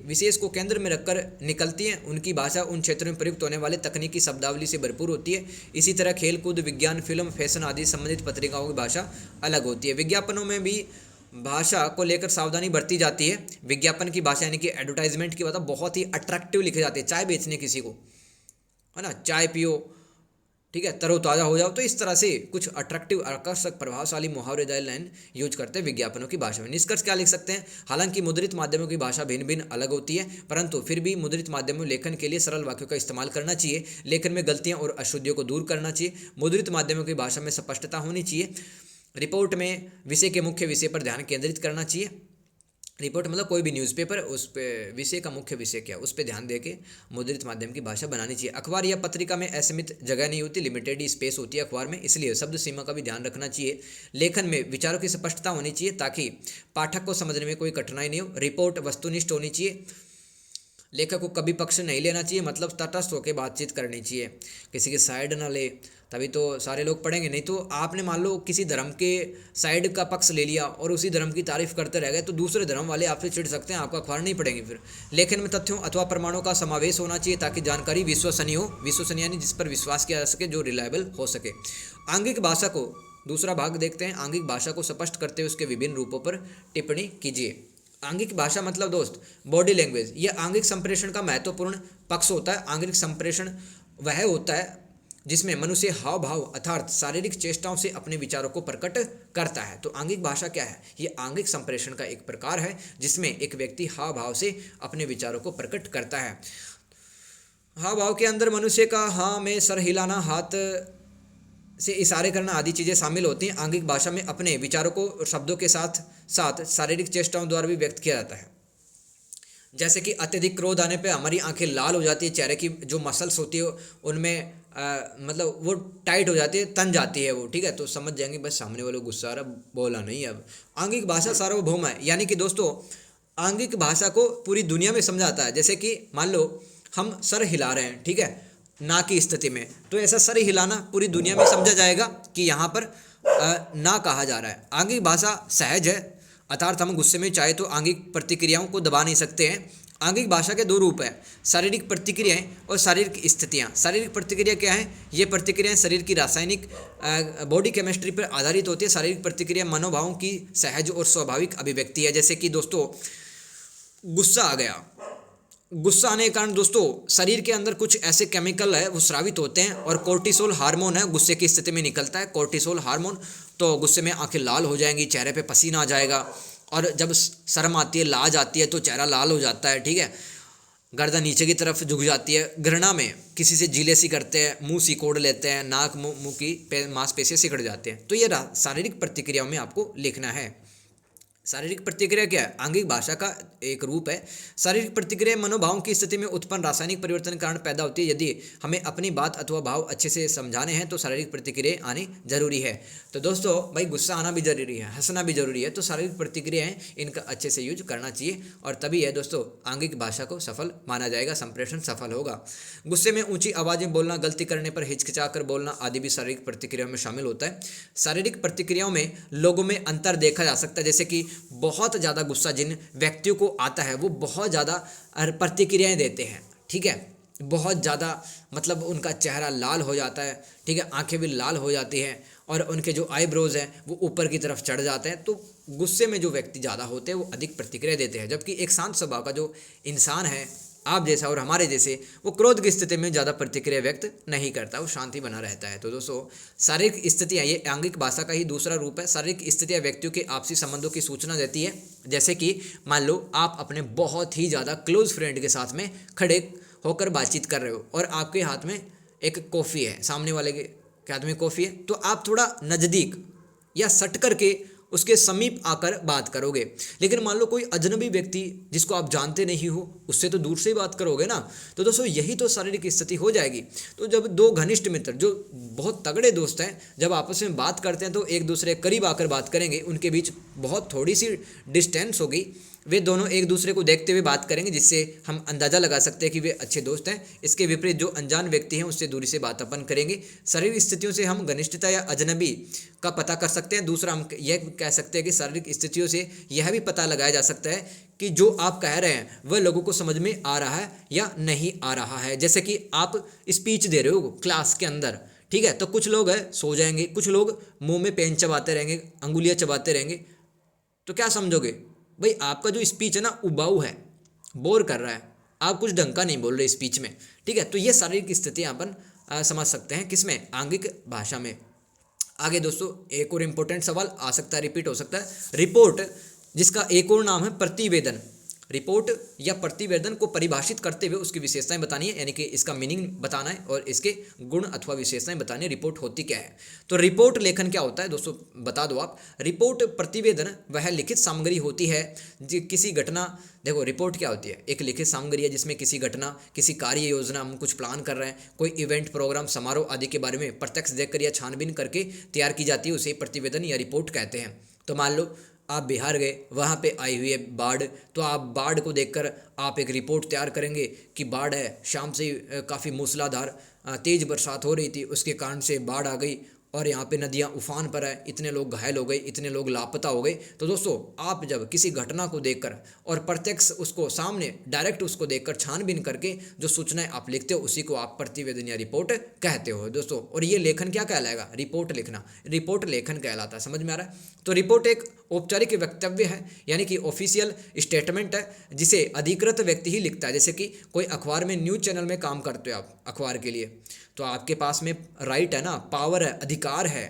विशेष को केंद्र में रखकर निकलती हैं, उनकी भाषा उन क्षेत्रों में प्रयुक्त होने वाले तकनीकी शब्दावली से भरपूर होती है। इसी तरह खेल कूद, विज्ञान, फिल्म, फैशन आदि संबंधित पत्रिकाओं की भाषा अलग होती है। विज्ञापनों में भी भाषा को लेकर सावधानी बरती जाती है। विज्ञापन की भाषा यानी कि एडवर्टाइजमेंट की भाषा बहुत ही अट्रैक्टिव लिखी जाती है। चाय बेचने किसी को, है ना, चाय पियो, ठीक है, तरोताज़ा हो जाओ, तो इस तरह से कुछ अट्रैक्टिव, आकर्षक, प्रभावशाली मुहावरेदार लाइन यूज करते हैं विज्ञापनों की भाषा में। निष्कर्ष क्या लिख सकते हैं, हालांकि मुद्रित माध्यमों की भाषा भिन्न भिन्न अलग होती है, परंतु फिर भी मुद्रित माध्यमों में लेखन के लिए सरल वाक्यों का इस्तेमाल करना चाहिए। लेखन में गलतियां और अशुद्धियों को दूर करना चाहिए। मुद्रित माध्यमों की भाषा में स्पष्टता होनी चाहिए। रिपोर्ट में विषय के मुख्य विषय पर ध्यान केंद्रित करना चाहिए। रिपोर्ट मतलब कोई भी न्यूज़पेपर, उस पे विषय का मुख्य विषय क्या, उस पर ध्यान देके मुद्रित माध्यम की भाषा बनानी चाहिए। अखबार या पत्रिका में असीमित जगह नहीं होती, लिमिटेड ही स्पेस होती है अखबार में, इसलिए शब्द सीमा का भी ध्यान रखना चाहिए। लेखन में विचारों की स्पष्टता होनी चाहिए ताकि पाठक को समझने में कोई कठिनाई नहीं हो। रिपोर्ट वस्तुनिष्ठ होनी चाहिए। लेखक को कभी पक्ष नहीं लेना चाहिए, मतलब तटस्थ होकर बातचीत करनी चाहिए, किसी की साइड ना ले, तभी तो सारे लोग पढ़ेंगे। नहीं तो आपने मान लो किसी धर्म के साइड का पक्ष ले लिया और उसी धर्म की तारीफ करते रह गए, तो दूसरे धर्म वाले आपसे चिढ़ सकते हैं, आपका अखबार नहीं पढ़ेंगे फिर। लेखन में तथ्यों अथवा प्रमाणों का समावेश होना चाहिए ताकि जानकारी विश्वसनीय हो। विश्वसनीय यानी जिस पर विश्वास किया जा सके, जो रिलायबल हो सके। आंगिक भाषा को, दूसरा भाग देखते हैं, आंगिक भाषा को स्पष्ट करते हुए उसके विभिन्न रूपों पर टिप्पणी कीजिए। आंगिक भाषा मतलब दोस्त बॉडी लैंग्वेज, यह आंगिक संप्रेषण का महत्वपूर्ण पक्ष होता है। आंगिक संप्रेषण वह होता है जिसमें मनुष्य हाव भाव अर्थात शारीरिक चेष्टाओं से अपने विचारों को प्रकट करता है। तो आंगिक भाषा क्या है, ये आंगिक संप्रेषण का एक प्रकार है जिसमें एक व्यक्ति हाव भाव से अपने विचारों को प्रकट करता है। हाव भाव के अंदर मनुष्य का हाँ में सर हिलाना, हाथ से इशारे करना आदि चीज़ें शामिल होती हैं। आंगिक भाषा में अपने विचारों को शब्दों के साथ साथ शारीरिक चेष्टाओं द्वारा भी व्यक्त किया जाता है। जैसे कि अत्यधिक क्रोध आने पे हमारी आंखें लाल हो जाती है, चेहरे की जो मसल्स होती है उनमें मतलब वो टाइट हो जाती है, तन जाती है वो, ठीक है। तो समझ जाएंगे बस सामने वाले को गुस्सा आ रहा, बोला नहीं। अब आंगिक भाषा सार्वभौम है, यानी कि दोस्तों आंगिक भाषा को पूरी दुनिया में समझाता है। जैसे कि मान लो हम सर हिला रहे हैं, ठीक है, ना की स्थिति में, तो ऐसा सर हिलाना पूरी दुनिया में समझा जाएगा कि यहाँ पर ना कहा जा रहा है। आंगिक भाषा सहज है, अर्थात हम गुस्से में चाहे तो आंगिक प्रतिक्रियाओं को दबा नहीं सकते हैं। आंगिक भाषा के दो रूप है, शारीरिक प्रतिक्रियाएं और शारीरिक स्थितियां। शारीरिक प्रतिक्रिया क्या है? ये प्रतिक्रियाएं शरीर की रासायनिक बॉडी केमिस्ट्री पर आधारित होती है। शारीरिक प्रतिक्रिया मनोभावों की सहज और स्वाभाविक अभिव्यक्ति है। जैसे कि दोस्तों गुस्सा आ गया, गुस्सा आने के कारण दोस्तों शरीर के अंदर कुछ ऐसे केमिकल है वो स्रावित होते हैं, और कोर्टिसोल हार्मोन है गुस्से की स्थिति में निकलता है, कोर्टिसोल हार्मोन। तो गुस्से में आंखें लाल हो जाएंगी, चेहरे पे पसीना आ जाएगा, और जब शर्म आती है, लाज आती है तो चेहरा लाल हो जाता है, ठीक है। गर्दन नीचे की तरफ झुक जाती है। घृणा में किसी से जीलेसी करते हैं, मुंह सिकोड़ लेते हैं, नाक मुंह की मांसपेशियां सिकुड़ जाते हैं। तो ये शारीरिक प्रतिक्रियाओं में आपको लिखना है। शारीरिक प्रतिक्रिया क्या है? आंगिक भाषा का एक रूप है। शारीरिक प्रतिक्रिया मनोभावों की स्थिति में उत्पन्न रासायनिक परिवर्तन के कारण पैदा होती है। यदि हमें अपनी बात अथवा भाव अच्छे से समझाने हैं तो शारीरिक प्रतिक्रिया आनी जरूरी है। तो दोस्तों भाई गुस्सा आना भी जरूरी है, हंसना भी जरूरी है, तो शारीरिक प्रतिक्रियाएं इनका अच्छे से यूज करना चाहिए, और तभी है दोस्तों आंगिक भाषा को सफल माना जाएगा, संप्रेषण सफल होगा। गुस्से में ऊंची आवाज़ में बोलना, गलती करने पर हिचकिचा कर बोलना आदि भी शारीरिक प्रतिक्रियाओं में शामिल होता है। शारीरिक प्रतिक्रियाओं में लोगों में अंतर देखा जा सकता है। जैसे कि बहुत ज़्यादा गुस्सा जिन व्यक्तियों को आता है वो बहुत ज़्यादा प्रतिक्रियाएं देते हैं, ठीक है, बहुत ज़्यादा, मतलब उनका चेहरा लाल हो जाता है, ठीक है, आंखें भी लाल हो जाती हैं, और उनके जो आईब्रोज हैं वो ऊपर की तरफ चढ़ जाते हैं। तो गुस्से में जो व्यक्ति ज़्यादा होते हैं वो अधिक प्रतिक्रिया देते हैं, जबकि एक शांत स्वभाव का जो इंसान है, आप जैसा और हमारे जैसे, वो क्रोध की स्थिति में ज़्यादा प्रतिक्रिया व्यक्त नहीं करता, वो शांति बना रहता है। तो दोस्तों शारीरिक स्थितियाँ, ये आंगिक भाषा का ही दूसरा रूप है। शारीरिक स्थितियाँ व्यक्तियों के आपसी संबंधों की सूचना देती है। जैसे कि मान लो आप अपने बहुत ही ज़्यादा क्लोज फ्रेंड के साथ में खड़े होकर बातचीत कर रहे हो, और आपके हाथ में एक कॉफ़ी है, सामने वाले के हाथ में कॉफ़ी है, तो आप थोड़ा नज़दीक या सट करके उसके समीप आकर बात करोगे। लेकिन मान लो कोई अजनबी व्यक्ति जिसको आप जानते नहीं हो, उससे तो दूर से ही बात करोगे ना। तो दोस्तों यही तो शारीरिक स्थिति हो जाएगी। तो जब दो घनिष्ठ मित्र जो बहुत तगड़े दोस्त हैं जब आपस में बात करते हैं तो एक दूसरे के करीब आकर बात करेंगे, उनके बीच बहुत थोड़ी सी डिस्टेंस होगी, वे दोनों एक दूसरे को देखते हुए बात करेंगे, जिससे हम अंदाज़ा लगा सकते हैं कि वे अच्छे दोस्त हैं। इसके विपरीत जो अनजान व्यक्ति हैं उससे दूरी से बात अपन करेंगे। शारीरिक स्थितियों से हम घनिष्ठता या अजनबी का पता कर सकते हैं। दूसरा हम यह कह सकते हैं कि शारीरिक स्थितियों से यह भी पता लगाया जा सकता है कि जो आप कह रहे हैं वह लोगों को समझ में आ रहा है या नहीं आ रहा है। जैसे कि आप स्पीच दे रहे हो क्लास के अंदर, ठीक है, तो कुछ लोग है सो जाएंगे, कुछ लोग मुँह में पेन चबाते रहेंगे, अंगुलियाँ चबाते रहेंगे, तो क्या समझोगे भाई आपका जो स्पीच है ना उबाऊ है, बोर कर रहा है, आप कुछ ढंग का नहीं बोल रहे स्पीच में, ठीक है। तो ये शारीरिक स्थितियाँ अपन समझ सकते हैं किसमें? आंगिक भाषा में। आगे दोस्तों एक और इम्पोर्टेंट सवाल आ सकता है, रिपीट हो सकता है। रिपोर्ट, जिसका एक और नाम है प्रतिवेदन, रिपोर्ट या प्रतिवेदन को परिभाषित करते हुए उसकी विशेषताएं बतानी है, यानी कि इसका मीनिंग बताना है और इसके गुण अथवा विशेषताएं बतानी है। रिपोर्ट होती क्या है? तो रिपोर्ट लेखन क्या होता है दोस्तों, बता दो आप। रिपोर्ट प्रतिवेदन वह लिखित सामग्री होती है किसी घटना, देखो रिपोर्ट क्या होती है? एक लिखित सामग्री है जिसमें किसी घटना, किसी कार्य योजना, हम कुछ प्लान कर रहे हैं, कोई इवेंट, प्रोग्राम, समारोह आदि के बारे में प्रत्यक्ष देखकर या छानबीन करके तैयार की जाती है, उसे प्रतिवेदन या रिपोर्ट कहते हैं। तो मान लो आप बिहार गए, वहाँ पे आई हुई है बाढ़, तो आप बाढ़ को देखकर आप एक रिपोर्ट तैयार करेंगे कि बाढ़ है, शाम से काफ़ी मूसलाधार तेज़ बरसात हो रही थी, उसके कारण से बाढ़ आ गई और यहाँ पे नदियाँ उफान पर है, इतने लोग घायल हो गए, इतने लोग लापता हो गए। तो दोस्तों आप जब किसी घटना को देखकर और प्रत्यक्ष उसको सामने डायरेक्ट उसको देखकर छानबीन करके जो सूचनाएं आप लिखते हो उसी को आप प्रतिवेदन या रिपोर्ट कहते हो दोस्तों। और ये लेखन क्या कहलाएगा? रिपोर्ट लिखना, रिपोर्ट लेखन कहलाता है। समझ में आ रहा है? तो रिपोर्ट एक औपचारिक वक्तव्य है, यानी कि ऑफिशियल स्टेटमेंट है, जिसे अधिकृत व्यक्ति ही लिखता है। जैसे कि कोई अखबार में न्यूज़ चैनल में काम करते हो आप अखबार के लिए, तो आपके पास में राइट है ना, पावर है, अधिकार है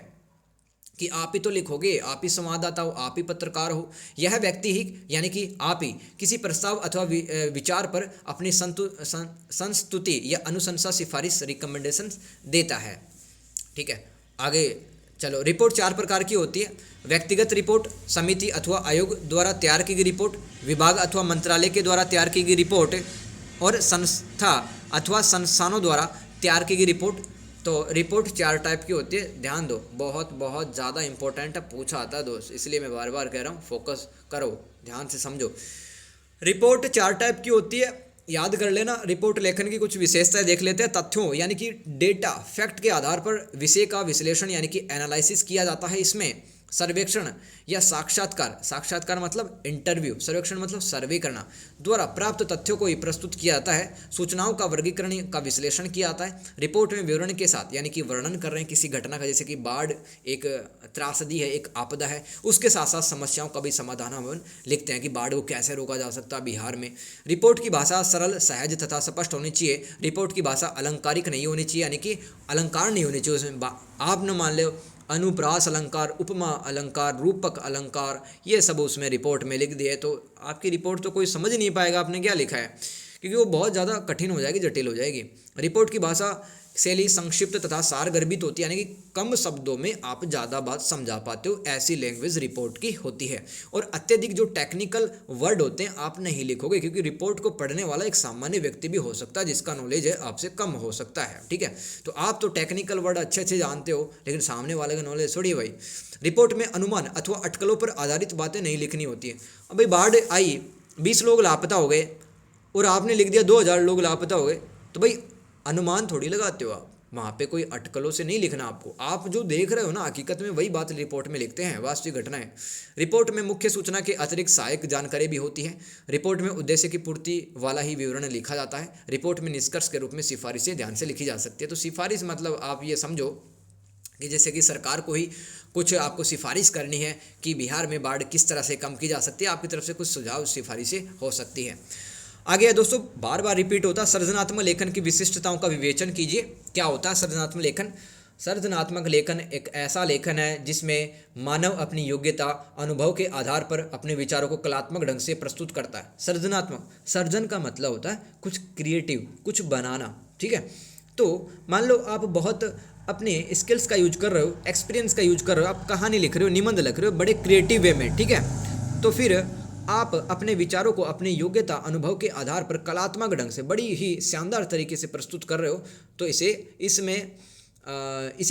कि आप ही तो लिखोगे, आप ही संवाददाता हो, आप ही पत्रकार हो। यह व्यक्ति ही, यानी कि आप ही किसी प्रस्ताव अथवा विचार पर अपनी संस्तुति या अनुशंसा, सिफारिश, रिकमेंडेशन देता है। ठीक है, आगे चलो। रिपोर्ट 4 प्रकार की होती है। व्यक्तिगत रिपोर्ट, समिति अथवा आयोग द्वारा तैयार की गई रिपोर्ट, विभाग अथवा मंत्रालय के द्वारा तैयार की गई रिपोर्ट, और संस्था अथवा संस्थानों द्वारा तैयार की गई रिपोर्ट। तो रिपोर्ट 4 टाइप की होती है, ध्यान दो, बहुत बहुत ज़्यादा इंपॉर्टेंट है, पूछा आता है दोस्त, इसलिए मैं बार बार कह रहा हूँ फोकस करो, ध्यान से समझो। रिपोर्ट 4 टाइप की होती है, याद कर लेना। रिपोर्ट लेखन की कुछ विशेषताएं देख लेते हैं। तथ्यों यानी कि डेटा फैक्ट के आधार पर विषय का विश्लेषण यानी कि एनालिसिस किया जाता है इसमें। सर्वेक्षण या साक्षात्कार, साक्षात्कार मतलब इंटरव्यू, सर्वेक्षण मतलब सर्वे करना, द्वारा प्राप्त तथ्यों को ही प्रस्तुत किया जाता है। सूचनाओं का वर्गीकरण का विश्लेषण किया जाता है। रिपोर्ट में विवरण के साथ यानी कि वर्णन कर रहे हैं किसी घटना का, जैसे कि बाढ़ एक त्रासदी है, एक आपदा है, उसके साथ साथ समस्याओं का भी समाधान हम लिखते हैं कि बाढ़ को कैसे रोका जा सकता है बिहार में। रिपोर्ट की भाषा सरल, सहज तथा स्पष्ट होनी चाहिए। रिपोर्ट की भाषा अलंकारिक नहीं होनी चाहिए, यानी कि अलंकार नहीं होनी चाहिए उसमें। आप न मान लो अनुप्रास अलंकार, उपमा अलंकार, रूपक अलंकार, ये सब उसमें रिपोर्ट में लिख दिए तो आपकी रिपोर्ट तो कोई समझ नहीं पाएगा आपने क्या लिखा है, क्योंकि वो बहुत ज़्यादा कठिन हो जाएगी, जटिल हो जाएगी। रिपोर्ट की भाषा शैली संक्षिप्त तथा सारगर्भित होती है, यानी कि कम शब्दों में आप ज़्यादा बात समझा पाते हो, ऐसी लैंग्वेज रिपोर्ट की होती है। और अत्यधिक जो टेक्निकल वर्ड होते हैं आप नहीं लिखोगे, क्योंकि रिपोर्ट को पढ़ने वाला एक सामान्य व्यक्ति भी हो सकता है जिसका नॉलेज है आपसे कम हो सकता है, ठीक है। तो आप तो टेक्निकल वर्ड अच्छे अच्छे जानते हो, लेकिन सामने वाले का नॉलेज थोड़ी भाई। रिपोर्ट में अनुमान अथवा अटकलों पर आधारित बातें नहीं लिखनी होती हैं। अब भाई बाढ़ आई, 20 लोग लापता हो गए और आपने लिख दिया 2000 लोग लापता हो गए, तो भाई अनुमान थोड़ी लगाते हो आप, वहाँ पे कोई अटकलों से नहीं लिखना आपको। आप जो देख रहे हो ना हकीकत में वही बात रिपोर्ट में लिखते हैं, वास्तविक घटनाएं। रिपोर्ट में मुख्य सूचना के अतिरिक्त सहायक जानकारी भी होती है। रिपोर्ट में उद्देश्य की पूर्ति वाला ही विवरण लिखा जाता है। रिपोर्ट में निष्कर्ष के रूप में सिफारिशें ध्यान से लिखी जा सकती है। तो सिफारिश मतलब आप ये समझो कि जैसे कि सरकार को ही कुछ आपको सिफारिश करनी है कि बिहार में बाढ़ किस तरह से कम की जा सकती है, आपकी तरफ से कुछ सुझाव सिफारिशें हो सकती है। आगे है दोस्तों, बार बार रिपीट होता है, सृजनात्मक लेखन की विशिष्टताओं का विवेचन कीजिए। क्या होता है सृजनात्मक लेखन? सृजनात्मक लेखन एक ऐसा लेखन है जिसमें मानव अपनी योग्यता, अनुभव के आधार पर अपने विचारों को कलात्मक ढंग से प्रस्तुत करता है। सृजनात्मक, सर्जन का मतलब होता है कुछ क्रिएटिव, कुछ बनाना, ठीक है। तो मान लो आप बहुत अपने स्किल्स का यूज कर रहे हो, एक्सपीरियंस का यूज कर रहे हो, आप कहानी लिख रहे हो, निबंध लिख रहे हो बड़े क्रिएटिव वे में, ठीक है। तो फिर आप अपने विचारों को अपनी योग्यता, अनुभव के आधार पर कलात्मक ढंग से बड़ी ही शानदार तरीके से प्रस्तुत कर रहे हो, तो इसे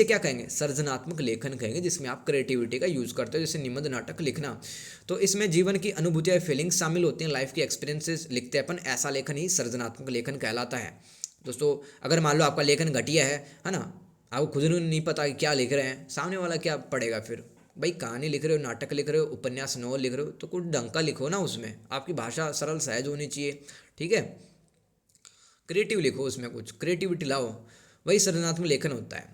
क्या कहेंगे? सृजनात्मक लेखन कहेंगे, जिसमें आप क्रिएटिविटी का यूज़ करते हो, जैसे निबंध, नाटक लिखना। तो इसमें जीवन की अनुभूतियाँ, फीलिंग्स शामिल होती हैं, लाइफ की एक्सपीरियंसेस लिखते हैं अपन, ऐसा लेखन ही सृजनात्मक लेखन कहलाता है। दोस्तों अगर मान लो आपका लेखन घटिया है ना, आपको खुद नहीं पता कि क्या लिख रहे हैं, सामने वाला क्या पढ़ेगा फिर? भाई कहानी लिख रहे हो, नाटक लिख रहे हो, उपन्यास, नॉवल लिख रहे हो, तो कुछ ढंग का लिखो ना, उसमें आपकी भाषा सरल सहज होनी चाहिए, ठीक है। क्रिएटिव लिखो, उसमें कुछ क्रिएटिविटी लाओ, वही सृजनात्मक लेखन होता है।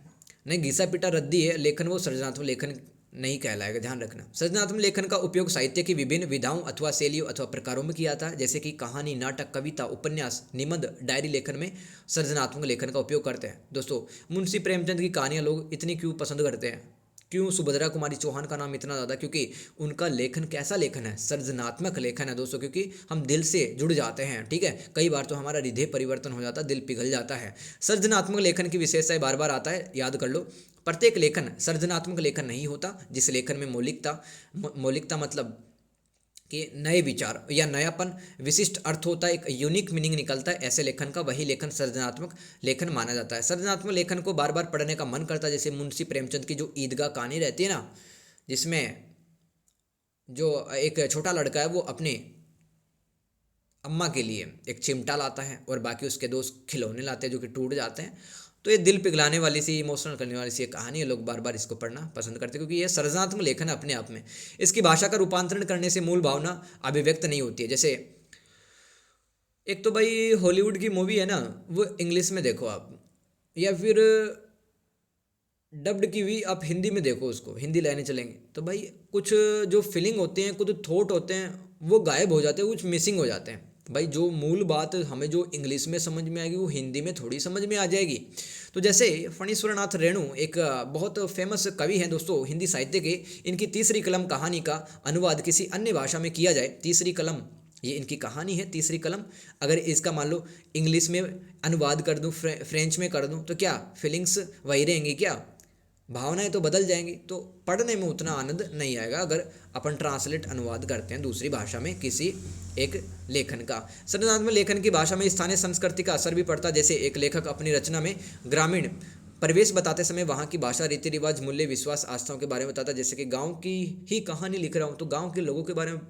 नहीं घिसा पिटा रद्दी है लेखन, वो सृजनात्मक लेखन नहीं कहलाएगा, ध्यान रखना। सृजनात्मक लेखन का उपयोग साहित्य की विभिन्न विधाओं अथवा शैलियों अथवा प्रकारों में किया जाता है, जैसे कि कहानी, नाटक, कविता, उपन्यास, निबंध, डायरी लेखन में सृजनात्मक लेखन का उपयोग करते हैं। दोस्तों मुंशी प्रेमचंद की कहानियाँ लोग इतनी क्यों पसंद करते हैं? क्यों सुभद्रा कुमारी चौहान का नाम इतना ज़्यादा? क्योंकि उनका लेखन कैसा लेखन है? सृजनात्मक लेखन है दोस्तों, क्योंकि हम दिल से जुड़ जाते हैं, ठीक है। कई बार तो हमारा हृदय परिवर्तन हो जाता है, दिल पिघल जाता है। सृजनात्मक लेखन की विशेषताएं बार बार आता है, याद कर लो। प्रत्येक लेखन सृजनात्मक लेखन नहीं होता। जिस लेखन में मौलिकता मतलब कि नए विचार या नयापन, विशिष्ट अर्थ होता है, एक यूनिक मीनिंग निकलता है, ऐसे लेखन का वही लेखन सृजनात्मक लेखन माना जाता है। सृजनात्मक लेखन को बार बार पढ़ने का मन करता है, जैसे मुंशी प्रेमचंद की जो ईदगाह कहानी रहती है ना, जिसमें जो एक छोटा लड़का है वो अपने अम्मा के लिए एक चिमटा लाता है और बाकी उसके दोस्त खिलौने लाते हैं जो कि टूट जाते हैं। तो ये दिल पिघलाने वाली सी, इमोशनल करने वाली सी कहानी है, लोग बार बार इसको पढ़ना पसंद करते हैं, क्योंकि ये सृजनात्मक लेखन है अपने आप में। इसकी भाषा का रूपांतरण करने से मूल भावना अभिव्यक्त नहीं होती है। जैसे एक तो भाई हॉलीवुड की मूवी है ना, वो इंग्लिश में देखो आप, या फिर डब्ड की हुई आप हिंदी में देखो, उसको हिंदी लाने चलेंगे तो भाई कुछ जो फीलिंग होते हैं, कुछ थॉट होते हैं, वो गायब हो जाते हैं, कुछ मिसिंग हो जाते हैं। भाई जो मूल बात हमें जो इंग्लिश में समझ में आएगी वो हिंदी में थोड़ी समझ में आ जाएगी। तो जैसे फणीश्वरनाथ रेणु एक बहुत फेमस कवि हैं दोस्तों हिंदी साहित्य के, इनकी तीसरी कलम कहानी का अनुवाद किसी अन्य भाषा में किया जाए, तीसरी कलम ये इनकी कहानी है, तीसरी कलम, अगर इसका मान लो इंग्लिश में अनुवाद कर दूं, फ्रेंच में कर दूं, तो क्या फीलिंग्स वही रहेंगी? क्या भावनाएं तो बदल जाएंगी, तो पढ़ने में उतना आनंद नहीं आएगा अगर अपन ट्रांसलेट अनुवाद करते हैं दूसरी भाषा में किसी एक लेखन का। सृजनात्मक लेखन की भाषा में स्थानीय संस्कृति का असर भी पड़ता है। जैसे एक लेखक अपनी रचना में ग्रामीण परिवेश बताते समय वहाँ की भाषा, रीति रिवाज, मूल्य, विश्वास, आस्थाओं के बारे में बताता है। जैसे कि गांव की ही कहानी लिख रहा हूँ तो गांव के लोगों के बारे में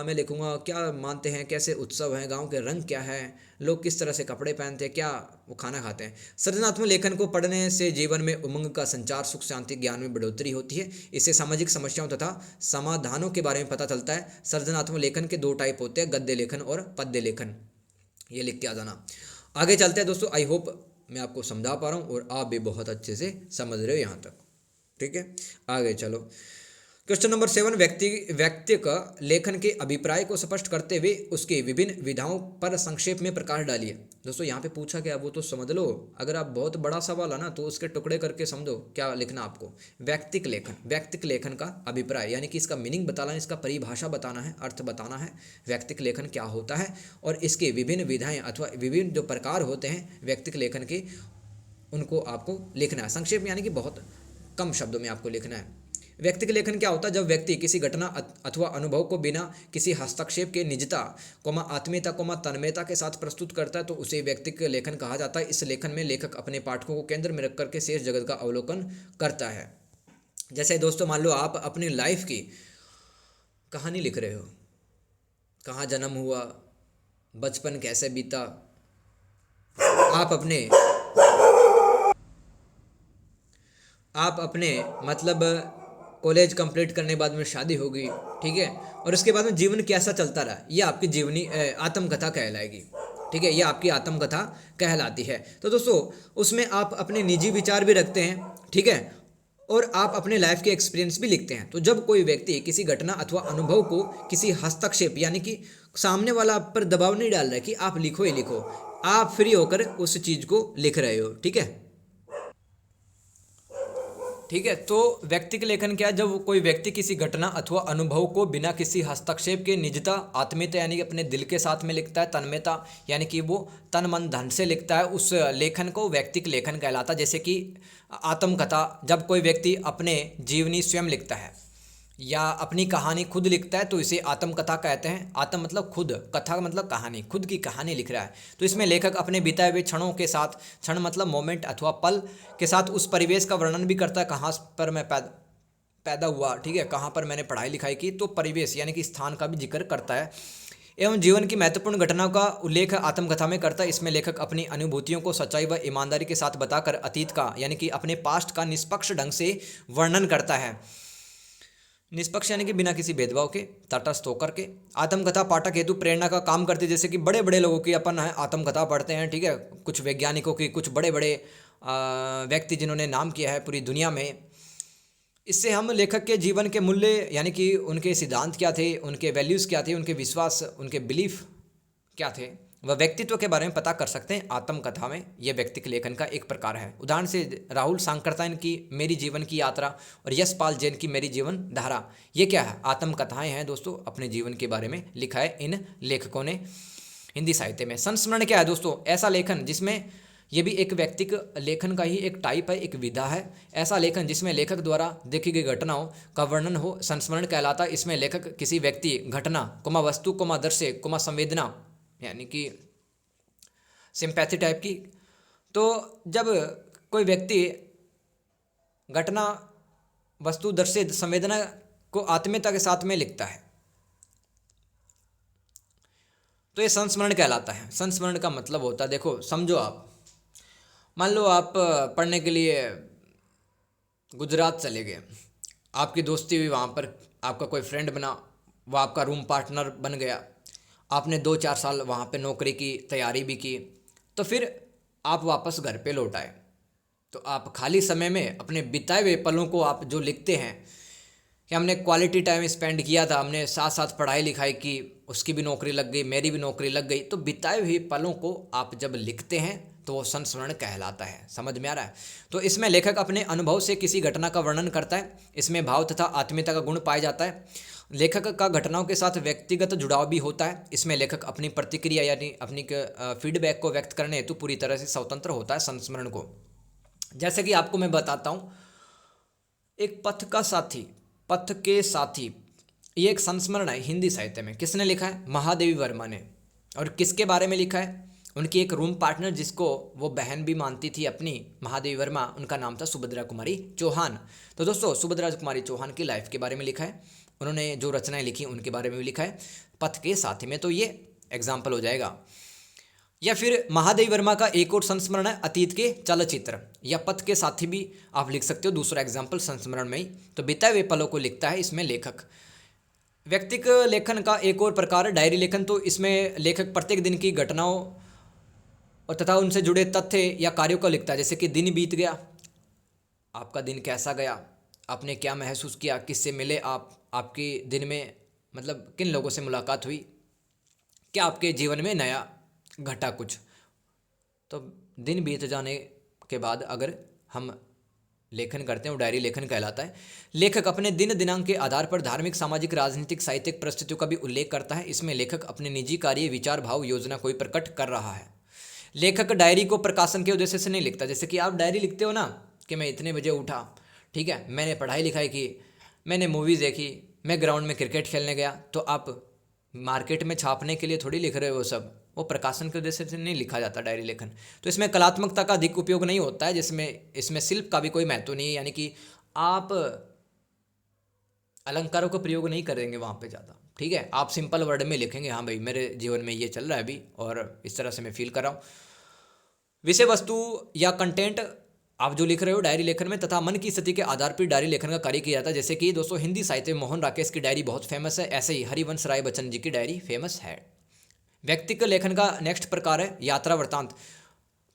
मैं लिखूंगा, क्या मानते हैं, कैसे उत्सव हैं, गांव के रंग क्या है, लोग किस तरह से कपड़े पहनते हैं, क्या वो खाना खाते हैं। सृजनात्मक लेखन को पढ़ने से जीवन में उमंग का संचार, सुख शांति, ज्ञान में बढ़ोतरी होती है। इससे सामाजिक समस्याओं तथा समाधानों के बारे में पता चलता है। सृजनात्मक लेखन के दो टाइप होते हैं, गद्य लेखन और पद्य लेखन। ये लिख के आ जाना। आगे चलते हैं दोस्तों। आई होप मैं आपको समझा पा रहा हूँ और आप भी बहुत अच्छे से समझ रहे हो यहाँ तक। ठीक है, आगे चलो। क्वेश्चन नंबर 7, व्यक्ति का लेखन के अभिप्राय को स्पष्ट करते हुए उसके विभिन्न विधाओं पर संक्षेप में प्रकाश डालिए। दोस्तों यहाँ पे पूछा गया वो तो समझ लो। अगर आप बहुत बड़ा सवाल है ना तो उसके टुकड़े करके समझो क्या लिखना आपको। व्यक्तिक लेखन का अभिप्राय यानी कि इसका मीनिंग बताना, इसका परिभाषा बताना है, अर्थ बताना है। व्यक्तिक लेखन क्या होता है और इसके विभिन्न विधाएं अथवा विभिन्न जो प्रकार होते हैं व्यक्तिक लेखन के, उनको आपको लिखना है संक्षेप में, यानी कि बहुत कम शब्दों में आपको लिखना है। व्यक्तिगत लेखन क्या होता है? जब व्यक्ति किसी घटना अथवा अनुभव को बिना किसी हस्तक्षेप के निजता, आत्मीयता, तन्मयता के साथ प्रस्तुत करता है तो उसे व्यक्तिगत लेखन कहा जाता है। इस लेखन में लेखक अपने पाठकों को केंद्र में रख करके शेष जगत का अवलोकन करता है। जैसे दोस्तों मान लो आप अपनी लाइफ की कहानी लिख रहे हो, कहाँ जन्म हुआ, बचपन कैसे बीता, आप अपने मतलब कॉलेज कंप्लीट करने के बाद में शादी हो गई, ठीक है, और उसके बाद में जीवन कैसा चलता रहा, ये आपकी जीवनी आत्मकथा कहलाएगी। ठीक है, ये आपकी आत्मकथा कहलाती है। तो दोस्तों उसमें आप अपने निजी विचार भी रखते हैं, ठीक है, और आप अपने लाइफ के एक्सपीरियंस भी लिखते हैं। तो जब कोई व्यक्ति किसी घटना अथवा अनुभव को किसी हस्तक्षेप यानी कि सामने वाला आप पर दबाव नहीं डाल रहा है कि आप लिखो ही लिखो, आप फ्री होकर उस चीज़ को लिख रहे हो। ठीक है, ठीक है। तो व्यक्तिगत लेखन क्या है? जब कोई व्यक्ति किसी घटना अथवा अनुभव को बिना किसी हस्तक्षेप के निजता, आत्मीयता यानी कि अपने दिल के साथ में लिखता है, तन्मयता यानी कि वो तन मन धन से लिखता है, उस लेखन को व्यक्तिगत लेखन कहलाता है। जैसे कि आत्मकथा, जब कोई व्यक्ति अपने जीवनी स्वयं लिखता है या अपनी कहानी खुद लिखता है तो इसे आत्मकथा कहते हैं। आत्म मतलब खुद, कथा मतलब कहानी, खुद की कहानी लिख रहा है। तो इसमें लेखक अपने बिताए हुए क्षणों के साथ, क्षण मतलब मोमेंट अथवा पल के साथ उस परिवेश का वर्णन भी करता है, कहाँ पर मैं पैदा हुआ, ठीक है, कहाँ पर मैंने पढ़ाई लिखाई की, तो परिवेश यानी कि स्थान का भी जिक्र करता है। एवं जीवन की महत्वपूर्ण घटनाओं का उल्लेख आत्मकथा में करता है। इसमें लेखक अपनी अनुभूतियों को सच्चाई व ईमानदारी के साथ बताकर अतीत का यानी कि अपने पास्ट का निष्पक्ष ढंग से वर्णन करता है। निष्पक्ष यानी कि बिना किसी भेदभाव के, तटस्थ होकर के। आत्मकथा पाठक हेतु प्रेरणा का काम करती है। जैसे कि बड़े बड़े लोगों की अपन है आत्मकथा पढ़ते हैं, ठीक है, कुछ वैज्ञानिकों की, कुछ बड़े बड़े व्यक्ति जिन्होंने नाम किया है पूरी दुनिया में। इससे हम लेखक के जीवन के मूल्य यानी कि उनके सिद्धांत क्या थे, उनके वैल्यूज़ क्या थे, उनके विश्वास, उनके बिलीफ क्या थे, वह व्यक्तित्व के बारे में पता कर सकते हैं आत्मकथा में। यह व्यक्तिगत लेखन का एक प्रकार है। उदाहरण से राहुल सांकृत्यायन की मेरी जीवन की यात्रा और यशपाल जैन की मेरी जीवन धारा, ये क्या है? आत्मकथाएं हैं दोस्तों, अपने जीवन के बारे में लिखा है इन लेखकों ने हिंदी साहित्य में। संस्मरण क्या है दोस्तों? ऐसा लेखन जिसमें, ये भी एक व्यक्तिगत लेखन का ही एक टाइप है, एक विधा है। ऐसा लेखन जिसमें लेखक द्वारा देखी गई घटनाओं का वर्णन हो, संस्मरण कहलाता है। इसमें लेखक किसी व्यक्ति, घटना, वस्तु, दृश्य, संवेदना यानी कि सिंपैथी टाइप की, तो जब कोई व्यक्ति घटना, वस्तु, दृश्य, संवेदना को आत्मीयता के साथ में लिखता है तो ये संस्मरण कहलाता है। संस्मरण का मतलब होता है, देखो समझो, आप मान लो आप पढ़ने के लिए गुजरात चले गए, आपकी दोस्ती हुई वहाँ पर, आपका कोई फ्रेंड बना, वो आपका रूम पार्टनर बन गया, आपने 2-4 साल वहाँ पे नौकरी की तैयारी भी की, तो फिर आप वापस घर पे लौट आए। तो आप खाली समय में अपने बिताए हुए पलों को आप जो लिखते हैं कि हमने क्वालिटी टाइम स्पेंड किया था, हमने साथ साथ पढ़ाई लिखाई की, उसकी भी नौकरी लग गई, मेरी भी नौकरी लग गई, तो बिताए हुए पलों को आप जब लिखते हैं तो वो संस्मरण कहलाता है। समझ में आ रहा है? तो इसमें लेखक अपने अनुभव से किसी घटना का वर्णन करता है। इसमें भाव तथा आत्मीयता का गुण पाया जाता है। लेखक का घटनाओं के साथ व्यक्तिगत जुड़ाव भी होता है। इसमें लेखक अपनी प्रतिक्रिया यानी अपनी फीडबैक को व्यक्त करने हेतु पूरी तरह से स्वतंत्र होता है संस्मरण को। जैसे कि आपको मैं बताता हूँ, एक पथ के साथी, ये एक संस्मरण है हिंदी साहित्य में। किसने लिखा है? महादेवी वर्मा ने। और किसके बारे में लिखा है? उनकी एक रूम पार्टनर जिसको वो बहन भी मानती थी अपनी, महादेवी वर्मा, उनका नाम था सुभद्रा कुमारी चौहान। तो दोस्तों सुभद्रा कुमारी चौहान की लाइफ के बारे में लिखा है, उन्होंने जो रचनाएं लिखी उनके बारे में भी लिखा है। पथ के साथी में तो ये एग्जाम्पल हो जाएगा। या फिर महादेवी वर्मा का एक और संस्मरण है अतीत के चलचित्र, या पथ के साथी भी आप लिख सकते हो, दूसरा एग्जाम्पल संस्मरण में ही। तो बिताए हुए पलों को लिखता है इसमें लेखक। व्यक्तिगत लेखन का एक और प्रकार है डायरी लेखन। तो इसमें लेखक प्रत्येक दिन की घटनाओं और तथा उनसे जुड़े तथ्य या कार्यों को लिखता है। जैसे कि दिन बीत गया, आपका दिन कैसा गया, आपने क्या महसूस किया, किससे मिले आप, आपके दिन में मतलब किन लोगों से मुलाकात हुई, क्या आपके जीवन में नया घटा कुछ। तो दिन बीत जाने के बाद अगर हम लेखन करते हैं वो डायरी लेखन कहलाता है। लेखक अपने दिन दिनांक के आधार पर धार्मिक, सामाजिक, राजनीतिक, साहित्यिक परिस्थितियों का भी उल्लेख करता है। इसमें लेखक अपने निजी कार्य, विचार, भाव, योजना कोई प्रकट कर रहा है। लेखक डायरी को प्रकाशन के उद्देश्य से नहीं लिखता। जैसे कि आप डायरी लिखते हो ना कि मैं इतने बजे उठा, ठीक है, मैंने पढ़ाई लिखाई की, मैंने मूवीज़ देखी, मैं ग्राउंड में क्रिकेट खेलने गया, तो आप मार्केट में छापने के लिए थोड़ी लिख रहे हो वो सब, वो प्रकाशन के उद्देश्य से नहीं लिखा जाता डायरी लेखन। तो इसमें कलात्मकता का अधिक उपयोग नहीं होता है, जिसमें इसमें शिल्प का भी कोई महत्व नहीं है, यानी कि आप अलंकारों का प्रयोग नहीं करेंगे वहाँ पे ज़्यादा, ठीक है। आप सिंपल वर्ड में लिखेंगे, हाँ भाई मेरे जीवन में ये चल रहा है अभी और इस तरह से मैं फील कर रहा हूँ। विषय वस्तु या कंटेंट आप जो लिख रहे हो डायरी लेखन में तथा मन की स्थिति के आधार पर डायरी लेखन का कार्य किया जाता है। जैसे कि दोस्तों हिंदी साहित्य में मोहन राकेश की डायरी बहुत फेमस है, ऐसे ही हरिवंश राय बच्चन जी की डायरी फेमस है। व्यक्तिगत लेखन का नेक्स्ट प्रकार है यात्रा वृत्तांत।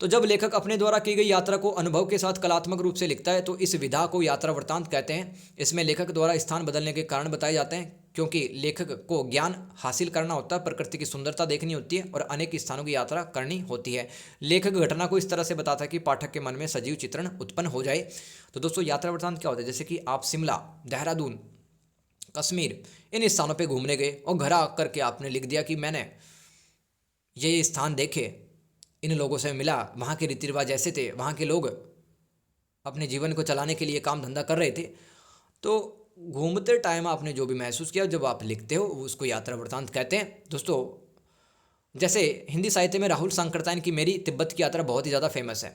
तो जब लेखक अपने द्वारा की गई यात्रा को अनुभव के साथ कलात्मक रूप से लिखता है तो इस विधा को यात्रा वृत्तांत कहते हैं। इसमें लेखक द्वारा स्थान बदलने के कारण बताए जाते हैं, क्योंकि लेखक को ज्ञान हासिल करना होता है, प्रकृति की सुंदरता देखनी होती है और अनेक स्थानों की यात्रा करनी होती है। लेखक घटना को इस तरह से बताता है कि पाठक के मन में सजीव चित्रण उत्पन्न हो जाए। तो दोस्तों यात्रा वृत्तांत क्या होता है, जैसे कि आप शिमला, देहरादून, कश्मीर इन स्थानों पर घूमने गए और घर आकर के आपने लिख दिया कि मैंने ये स्थान देखे, इन लोगों से मिला, वहाँ के रीति रिवाज ऐसे थे, वहाँ के लोग अपने जीवन को चलाने के लिए काम धंधा कर रहे थे। तो घूमते टाइम आपने जो भी महसूस किया जब आप लिखते हो उसको यात्रा वृत्तांत कहते हैं। दोस्तों जैसे हिंदी साहित्य में राहुल सांकृत्यायन की मेरी तिब्बत की यात्रा बहुत ही ज़्यादा फेमस है।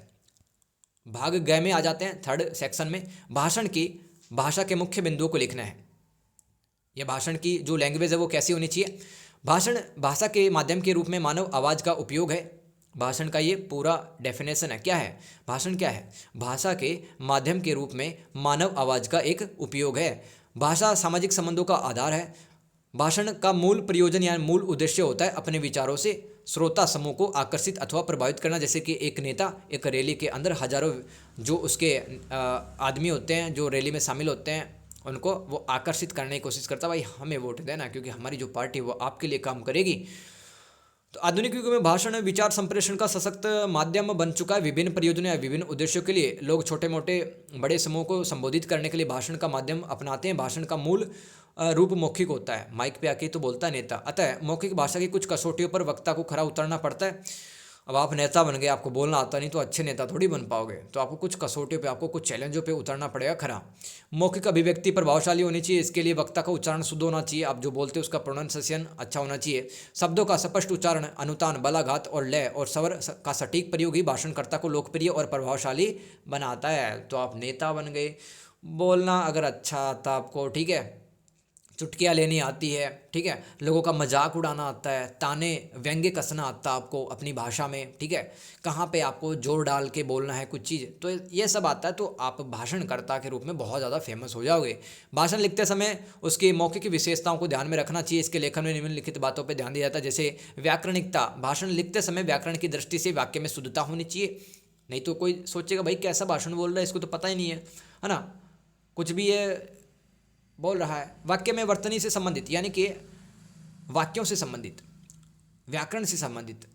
भाग ग में आ जाते हैं, थर्ड सेक्शन में भाषण की भाषा के मुख्य बिंदुओं को लिखना है। यह भाषण की जो लैंग्वेज है वो कैसी होनी चाहिए। भाषण भाषा के माध्यम के रूप में मानव आवाज़ का उपयोग है। भाषण का ये पूरा डेफिनेशन है। क्या है भाषण, क्या है भाषा के माध्यम के रूप में मानव आवाज़ का एक उपयोग है। भाषा सामाजिक संबंधों का आधार है। भाषण का मूल प्रयोजन या मूल उद्देश्य होता है अपने विचारों से श्रोता समूह को आकर्षित अथवा प्रभावित करना। जैसे कि एक नेता एक रैली के अंदर हजारों जो उसके आदमी होते हैं जो रैली में शामिल होते हैं उनको वो आकर्षित करने की कोशिश करता है, भाई हमें वोट देना क्योंकि हमारी जो पार्टी है वो आपके लिए काम करेगी। तो आधुनिक युग में भाषण विचार संप्रेषण का सशक्त माध्यम बन चुका है। विभिन्न प्रयोजनों या विभिन्न उद्देश्यों के लिए लोग छोटे मोटे बड़े समूह को संबोधित करने के लिए भाषण का माध्यम अपनाते हैं। भाषण का मूल रूप मौखिक होता है, माइक पे आके तो बोलता है नेता। अतः मौखिक भाषा की कुछ कसौटियों पर वक्ता को खरा उतरना पड़ता है। अब आप नेता बन गए, आपको बोलना आता नहीं तो अच्छे नेता थोड़ी बन पाओगे, तो आपको कुछ कसौटियों पे, आपको कुछ चैलेंजों पे उतरना पड़ेगा खरा। मौखिक अभिव्यक्ति प्रभावशाली होनी चाहिए, इसके लिए वक्ता का उच्चारण शुद्ध होना चाहिए। आप जो बोलते हैं उसका प्रोनाउंसिएशन अच्छा होना चाहिए। शब्दों का स्पष्ट उच्चारण, अनुतान, बलाघात और लय और स्वर का सटीक प्रयोग ही भाषणकर्ता को लोकप्रिय और प्रभावशाली बनाता है। तो आप नेता बन गए, बोलना अगर अच्छा आता आपको, ठीक है, चुटकियाँ लेनी आती है, ठीक है, लोगों का मजाक उड़ाना आता है, ताने व्यंग्य कसना आता है आपको अपनी भाषा में, ठीक है, कहाँ पे आपको जोर डाल के बोलना है कुछ चीज़, तो ये सब आता है, तो आप भाषणकर्ता के रूप में बहुत ज़्यादा फेमस हो जाओगे। भाषण लिखते समय उसकी मौखिक विशेषताओं को ध्यान में रखना चाहिए। इसके लेखन में निम्नलिखित बातों पर ध्यान दिया जाता है, जैसे व्याकरणिकता। भाषण लिखते समय व्याकरण की दृष्टि से वाक्य में शुद्धता होनी चाहिए, नहीं तो कोई सोचेगा भाई कैसा भाषण बोल रहा है, इसको तो पता ही नहीं है ना, कुछ भी ये बोल रहा है। वाक्य में वर्तनी से संबंधित, यानी कि वाक्यों से संबंधित, व्याकरण से संबंधित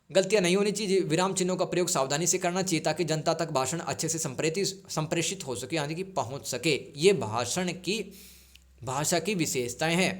गलतियां नहीं होनी चाहिए। विराम चिन्हों का प्रयोग सावधानी से करना चाहिए ताकि जनता तक भाषण अच्छे से संप्रेषित हो सके, यानी कि पहुंच सके। ये भाषण की भाषा की विशेषताएं हैं।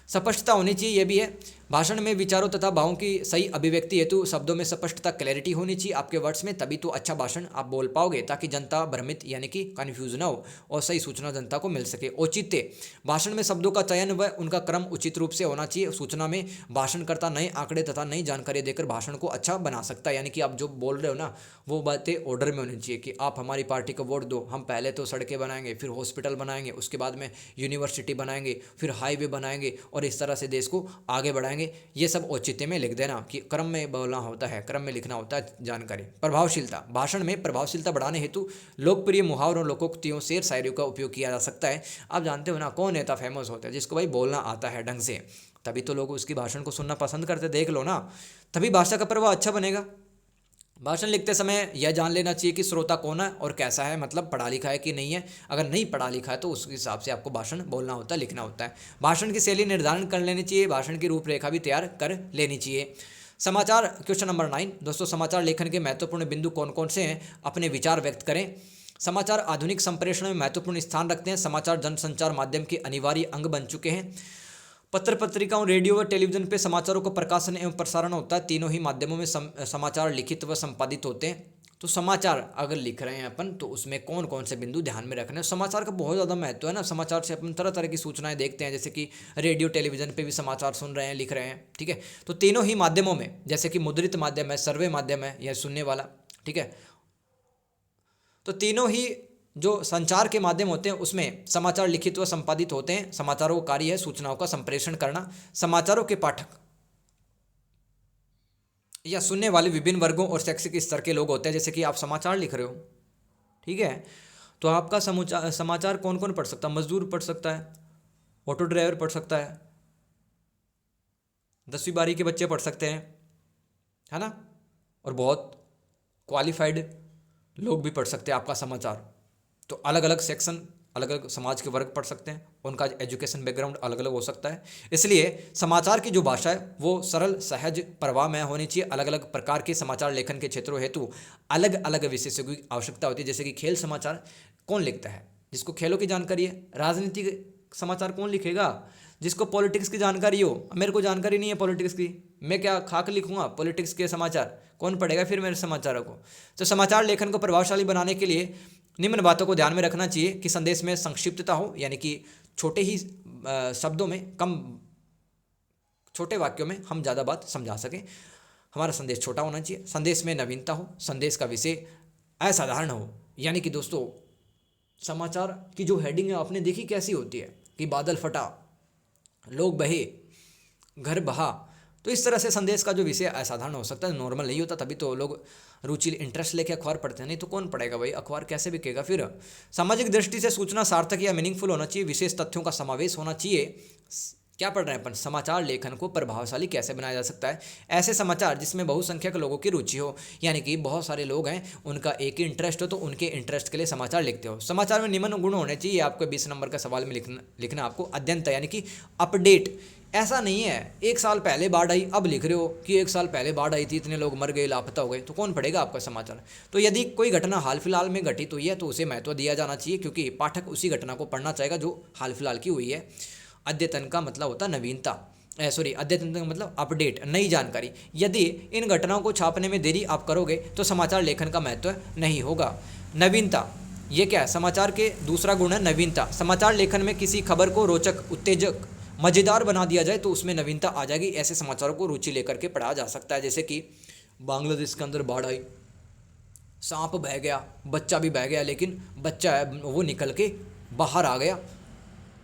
स्पष्टता होनी चाहिए, ये भी है। भाषण में विचारों तथा भावों की सही अभिव्यक्ति हेतु शब्दों में स्पष्टता क्लैरिटी होनी चाहिए आपके वर्ड्स में, तभी तो अच्छा भाषण आप बोल पाओगे, ताकि जनता भ्रमित यानी कि कन्फ्यूज ना हो और सही सूचना जनता को मिल सके। औचित्य, भाषण में शब्दों का चयन व उनका क्रम उचित रूप से होना चाहिए। सूचना में भाषणकर्ता नए आंकड़े तथा नई जानकारी देकर भाषण को अच्छा बना सकता है, यानी कि आप जो बोल रहे हो ना वो बातें ऑर्डर में होनी चाहिए कि आप हमारी पार्टी को वोट दो, हम पहले तो सड़कें बनाएंगे, फिर हॉस्पिटल बनाएंगे, उसके बाद में यूनिवर्सिटी बनाएंगे, फिर हाईवे बनाएंगे और इस तरह से देश को आगे बढ़ाएंगे। ये सब औचित्य में लिख देना कि क्रम में बोलना होता है, क्रम में लिखना होता है जानकारी। प्रभावशीलता, भाषण में प्रभावशीलता बढ़ाने हेतु लोकप्रिय मुहावरों, लोकोक्तियों, शेर शायरियों का उपयोग किया जा सकता है। आप जानते हो ना कौन नेता फेमस होता है, जिसको भाई बोलना आता है ढंग से, तभी तो लोग उसकी भाषण को सुनना पसंद करते। देख लो ना, तभी भाषा का प्रभाव अच्छा बनेगा। भाषण लिखते समय यह जान लेना चाहिए कि श्रोता कौन है और कैसा है, मतलब पढ़ा लिखा है कि नहीं है। अगर नहीं पढ़ा लिखा है तो उस हिसाब से आपको भाषण बोलना होता है, लिखना होता है। भाषण की शैली निर्धारण कर लेनी चाहिए, भाषण की रूपरेखा भी तैयार कर लेनी चाहिए। समाचार, क्वेश्चन नंबर 9 दोस्तों, समाचार लेखन के महत्वपूर्ण बिंदु कौन कौन से हैं, अपने विचार व्यक्त करें। समाचार आधुनिक संप्रेषण में महत्वपूर्ण स्थान रखते हैं। समाचार जनसंचार माध्यम के अनिवार्य अंग बन चुके हैं। पत्र पत्रिकाओं, रेडियो व टेलीविजन पे समाचारों का प्रकाशन एवं प्रसारण होता है। तीनों ही माध्यमों में समाचार लिखित व संपादित होते हैं। तो समाचार अगर लिख रहे हैं अपन तो उसमें कौन कौन से बिंदु ध्यान में रखने हैं। समाचार का बहुत ज़्यादा महत्व है ना, समाचार से अपन तरह तरह की सूचनाएं देखते हैं, जैसे कि रेडियो टेलीविजन पे भी समाचार सुन रहे हैं, लिख रहे हैं, ठीक है। तो तीनों ही माध्यमों में, जैसे कि मुद्रित माध्यम है, सर्वे माध्यम है या सुनने वाला, ठीक है, तो तीनों ही जो संचार के माध्यम होते हैं उसमें समाचार लिखित व संपादित होते हैं। समाचारों का कार्य है सूचनाओं का संप्रेषण करना। समाचारों के पाठक या सुनने वाले विभिन्न वर्गों और शैक्षिक स्तर के लोग होते हैं। जैसे कि आप समाचार लिख रहे हो, ठीक है, तो आपका समाचार कौन कौन पढ़ सकता है? मजदूर पढ़ सकता है, ऑटो ड्राइवर पढ़ सकता है, 10वीं 12वीं के बच्चे पढ़ सकते हैं, है ना, और बहुत क्वालिफाइड लोग भी पढ़ सकते हैं आपका समाचार। तो अलग अलग सेक्शन, अलग अलग समाज के वर्ग पढ़ सकते हैं, उनका एजुकेशन बैकग्राउंड अलग अलग हो सकता है। इसलिए समाचार की जो भाषा है वो सरल, सहज, प्रवाहमय होनी चाहिए। अलग अलग प्रकार के समाचार लेखन के क्षेत्रों हेतु अलग अलग विशेषज्ञों की आवश्यकता होती है। जैसे कि खेल समाचार कौन लिखता है? जिसको खेलों की जानकारी है। राजनीतिक समाचार कौन लिखेगा? जिसको पॉलिटिक्स की जानकारी हो। मेरे को जानकारी नहीं है पॉलिटिक्स की, मैं क्या खाक लिखूंगा पॉलिटिक्स के समाचार? कौन पढ़ेगा फिर मेरे समाचारों को? तो समाचार लेखन को प्रभावशाली बनाने के लिए निम्न बातों को ध्यान में रखना चाहिए कि संदेश में संक्षिप्तता हो, यानी कि छोटे ही शब्दों में, कम छोटे वाक्यों में हम ज़्यादा बात समझा सकें। हमारा संदेश छोटा होना चाहिए। संदेश में नवीनता हो, संदेश का विषय असाधारण हो। यानी कि दोस्तों समाचार की जो हेडिंग है आपने देखी कैसी होती है कि बादल फटा, लोग बहे, घर बहा। तो इस तरह से संदेश का जो विषय असाधारण हो सकता है, नॉर्मल नहीं होता, तभी तो लोग रुचि इंटरेस्ट लेके अखबार पढ़ते हैं, नहीं तो कौन पढ़ेगा भाई? अखबार कैसे बिकेगा फिर? सामाजिक दृष्टि से सूचना सार्थक या मीनिंगफुल होना चाहिए, विशेष तथ्यों का समावेश होना चाहिए। क्या पढ़ रहे हैं अपन? समाचार लेखन को प्रभावशाली कैसे बनाया जा सकता है? ऐसे समाचार जिसमें बहुसंख्यक लोगों की रुचि हो, यानी कि बहुत सारे लोग हैं उनका एक ही इंटरेस्ट हो, तो उनके इंटरेस्ट के लिए समाचार लिखते हो। समाचार में निम्न गुण होने चाहिए। आपको 20 नंबर का सवाल में लिखना आपको अद्यतन, यानी कि अपडेट। ऐसा नहीं है 1 साल पहले बाढ़ आई अब लिख रहे हो कि 1 साल पहले बाढ़ आई थी, इतने लोग मर गए, लापता हो गए, तो कौन पढ़ेगा आपका समाचार? तो यदि कोई घटना हाल फिलहाल में घटित हुई है तो उसे महत्व दिया जाना चाहिए, क्योंकि पाठक उसी घटना को पढ़ना चाहेगा जो हाल फिलहाल की हुई है। अद्यतन का मतलब होता है नवीनता, अद्यतन का मतलब अपडेट, नई जानकारी। यदि इन घटनाओं को छापने में देरी आप करोगे तो समाचार लेखन का महत्व नहीं होगा। नवीनता, ये क्या है? समाचार के दूसरा गुण है नवीनता। समाचार लेखन में किसी खबर को रोचक, उत्तेजक, मज़ेदार बना दिया जाए तो उसमें नवीनता आ जाएगी। ऐसे समाचारों को रुचि लेकर के पढ़ा जा सकता है। जैसे कि बांग्लादेश के अंदर बाढ़ आई, सांप बह गया, बच्चा भी बह गया, लेकिन बच्चा है वो निकल के बाहर आ गया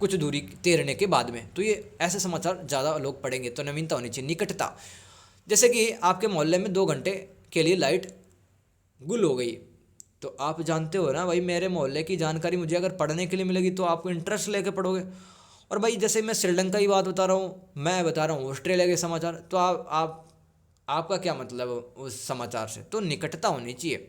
कुछ दूरी तैरने के बाद में। तो ये ऐसे समाचार ज़्यादा लोग पढ़ेंगे। तो नवीनता होनी चाहिए। निकटता, जैसे कि आपके मोहल्ले में 2 घंटे के लिए लाइट गुल हो गई, तो आप जानते हो ना भाई, मेरे मोहल्ले की जानकारी मुझे अगर पढ़ने के लिए मिलेगी तो आपको इंटरेस्ट लेके पढ़ोगे। और भाई जैसे मैं श्रीलंका की बात बता रहा हूँ, मैं बता रहा हूँ ऑस्ट्रेलिया के समाचार, तो आपका क्या मतलब उस समाचार से? तो निकटता होनी चाहिए।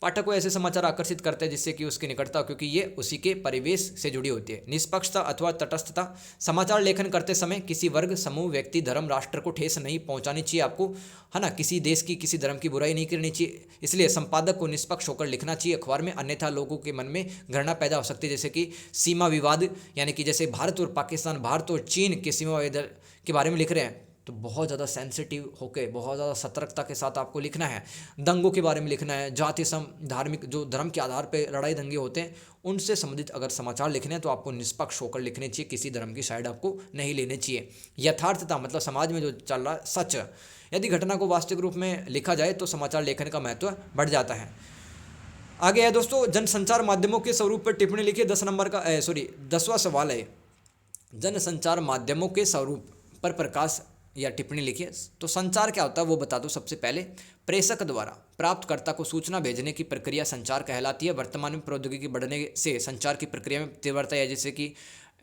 पाठक को ऐसे समाचार आकर्षित करते हैं जिससे कि उसकी निकटता हो, क्योंकि ये उसी के परिवेश से जुड़ी होती है। निष्पक्षता अथवा तटस्थता, समाचार लेखन करते समय किसी वर्ग, समूह, व्यक्ति, धर्म, राष्ट्र को ठेस नहीं पहुंचानी चाहिए आपको, है ना। किसी देश की, किसी धर्म की बुराई नहीं करनी चाहिए। इसलिए संपादक को निष्पक्ष होकर लिखना चाहिए अखबार में, अन्यथा लोगों के मन में घृणा पैदा हो सकती है। जैसे कि सीमा विवाद, यानी कि जैसे भारत और पाकिस्तान, भारत और चीन के सीमा विवाद के बारे में लिख रहे हैं, तो बहुत ज़्यादा सेंसिटिव होके, बहुत ज़्यादा सतर्कता के साथ आपको लिखना है। दंगों के बारे में लिखना है, जाति सम धार्मिक जो धर्म के आधार पे लड़ाई दंगे होते हैं उनसे संबंधित अगर समाचार लिखने हैं तो आपको निष्पक्ष होकर लिखने चाहिए, किसी धर्म की साइड आपको नहीं लेनी चाहिए। यथार्थता मतलब समाज में जो चल रहा है सच, यदि घटना को वास्तविक रूप में लिखा जाए तो समाचार लेखन का महत्व बढ़ जाता है। आगे है दोस्तों, जनसंचार माध्यमों के स्वरूप पर टिप्पणी लिखिए। 10 नंबर का 10वां सवाल है, जनसंचार माध्यमों के स्वरूप पर प्रकाश या टिप्पणी लिखिए। तो संचार क्या होता है वो बता दो। सबसे पहले, प्रेषक द्वारा प्राप्तकर्ता को सूचना भेजने की प्रक्रिया संचार कहलाती है। वर्तमान में प्रौद्योगिकी बढ़ने से संचार की प्रक्रिया में तीव्रता है, जैसे कि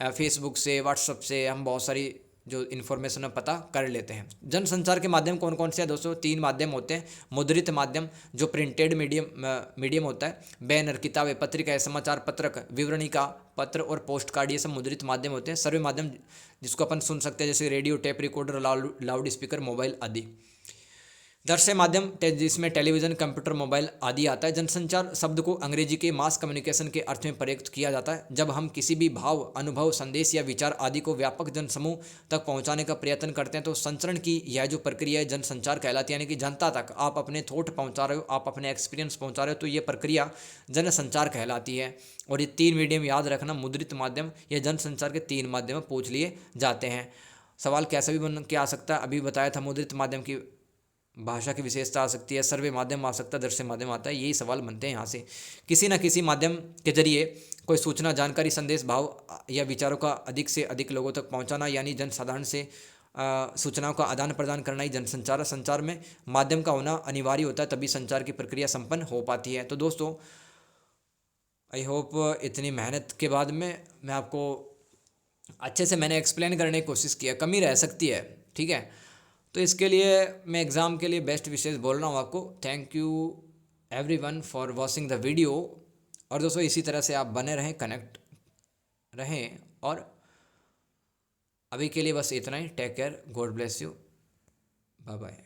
फेसबुक से, व्हाट्सएप से हम बहुत सारी जो इन्फॉर्मेशन हम पता कर लेते हैं। जनसंचार के माध्यम कौन कौन से हैं दोस्तों? 3 माध्यम होते हैं। मुद्रित माध्यम जो प्रिंटेड मीडियम होता है, बैनर, किताबें, पत्रिकाएं, समाचार पत्रक, विवरणी का पत्र और पोस्ट कार्ड, ये सब मुद्रित माध्यम होते हैं। सर्वे माध्यम जिसको अपन सुन सकते हैं, जैसे radio, tape recorder, loud speaker, mobile आदि। दृश्य माध्यम जिसमें टेलीविजन, कंप्यूटर, मोबाइल आदि आता है। जनसंचार शब्द को अंग्रेजी के मास कम्युनिकेशन के अर्थ में प्रयुक्त किया जाता है, जब हम किसी भी भाव, अनुभव, संदेश या विचार आदि को व्यापक जनसमूह तक पहुंचाने का प्रयत्न करते हैं। तो संचरण की यह जो प्रक्रिया है जनसंचार कहलाती है, यानी कि जनता तक आप अपने थॉट पहुंचा रहे हो, आप अपने एक्सपीरियंस पहुंचा रहे हो, तो ये प्रक्रिया जनसंचार कहलाती है। और ये 3 मीडियम याद रखना, मुद्रित माध्यम, ये जनसंचार के 3 माध्यम पूछ लिए जाते हैं। सवाल कैसा भी बन के आ सकता है, अभी बताया था मुद्रित माध्यम की भाषा की विशेषता आ सकती है, सर्वे माध्यम आ सकता है, दृश्य माध्यम आता है। यही सवाल बनते हैं यहाँ से। किसी न किसी माध्यम के जरिए कोई सूचना, जानकारी, संदेश, भाव या विचारों का अधिक से अधिक लोगों तक पहुँचाना, यानी जनसाधारण से सूचनाओं का आदान प्रदान करना ही जनसंचार है। संचार में माध्यम का होना अनिवार्य होता है, तभी संचार की प्रक्रिया संपन्न हो पाती है। तो दोस्तों आई होप इतनी मेहनत के बाद में मैं आपको अच्छे से मैंने एक्सप्लेन करने की कोशिश किया। कमी रह सकती है, ठीक है, तो इसके लिए मैं एग्ज़ाम के लिए बेस्ट विशेष बोल रहा हूँ आपको। Thank you everyone for watching the video. और दोस्तों इसी तरह से आप बने रहें, कनेक्ट रहें। और अभी के लिए बस इतना ही। Take care, God bless you, bye bye.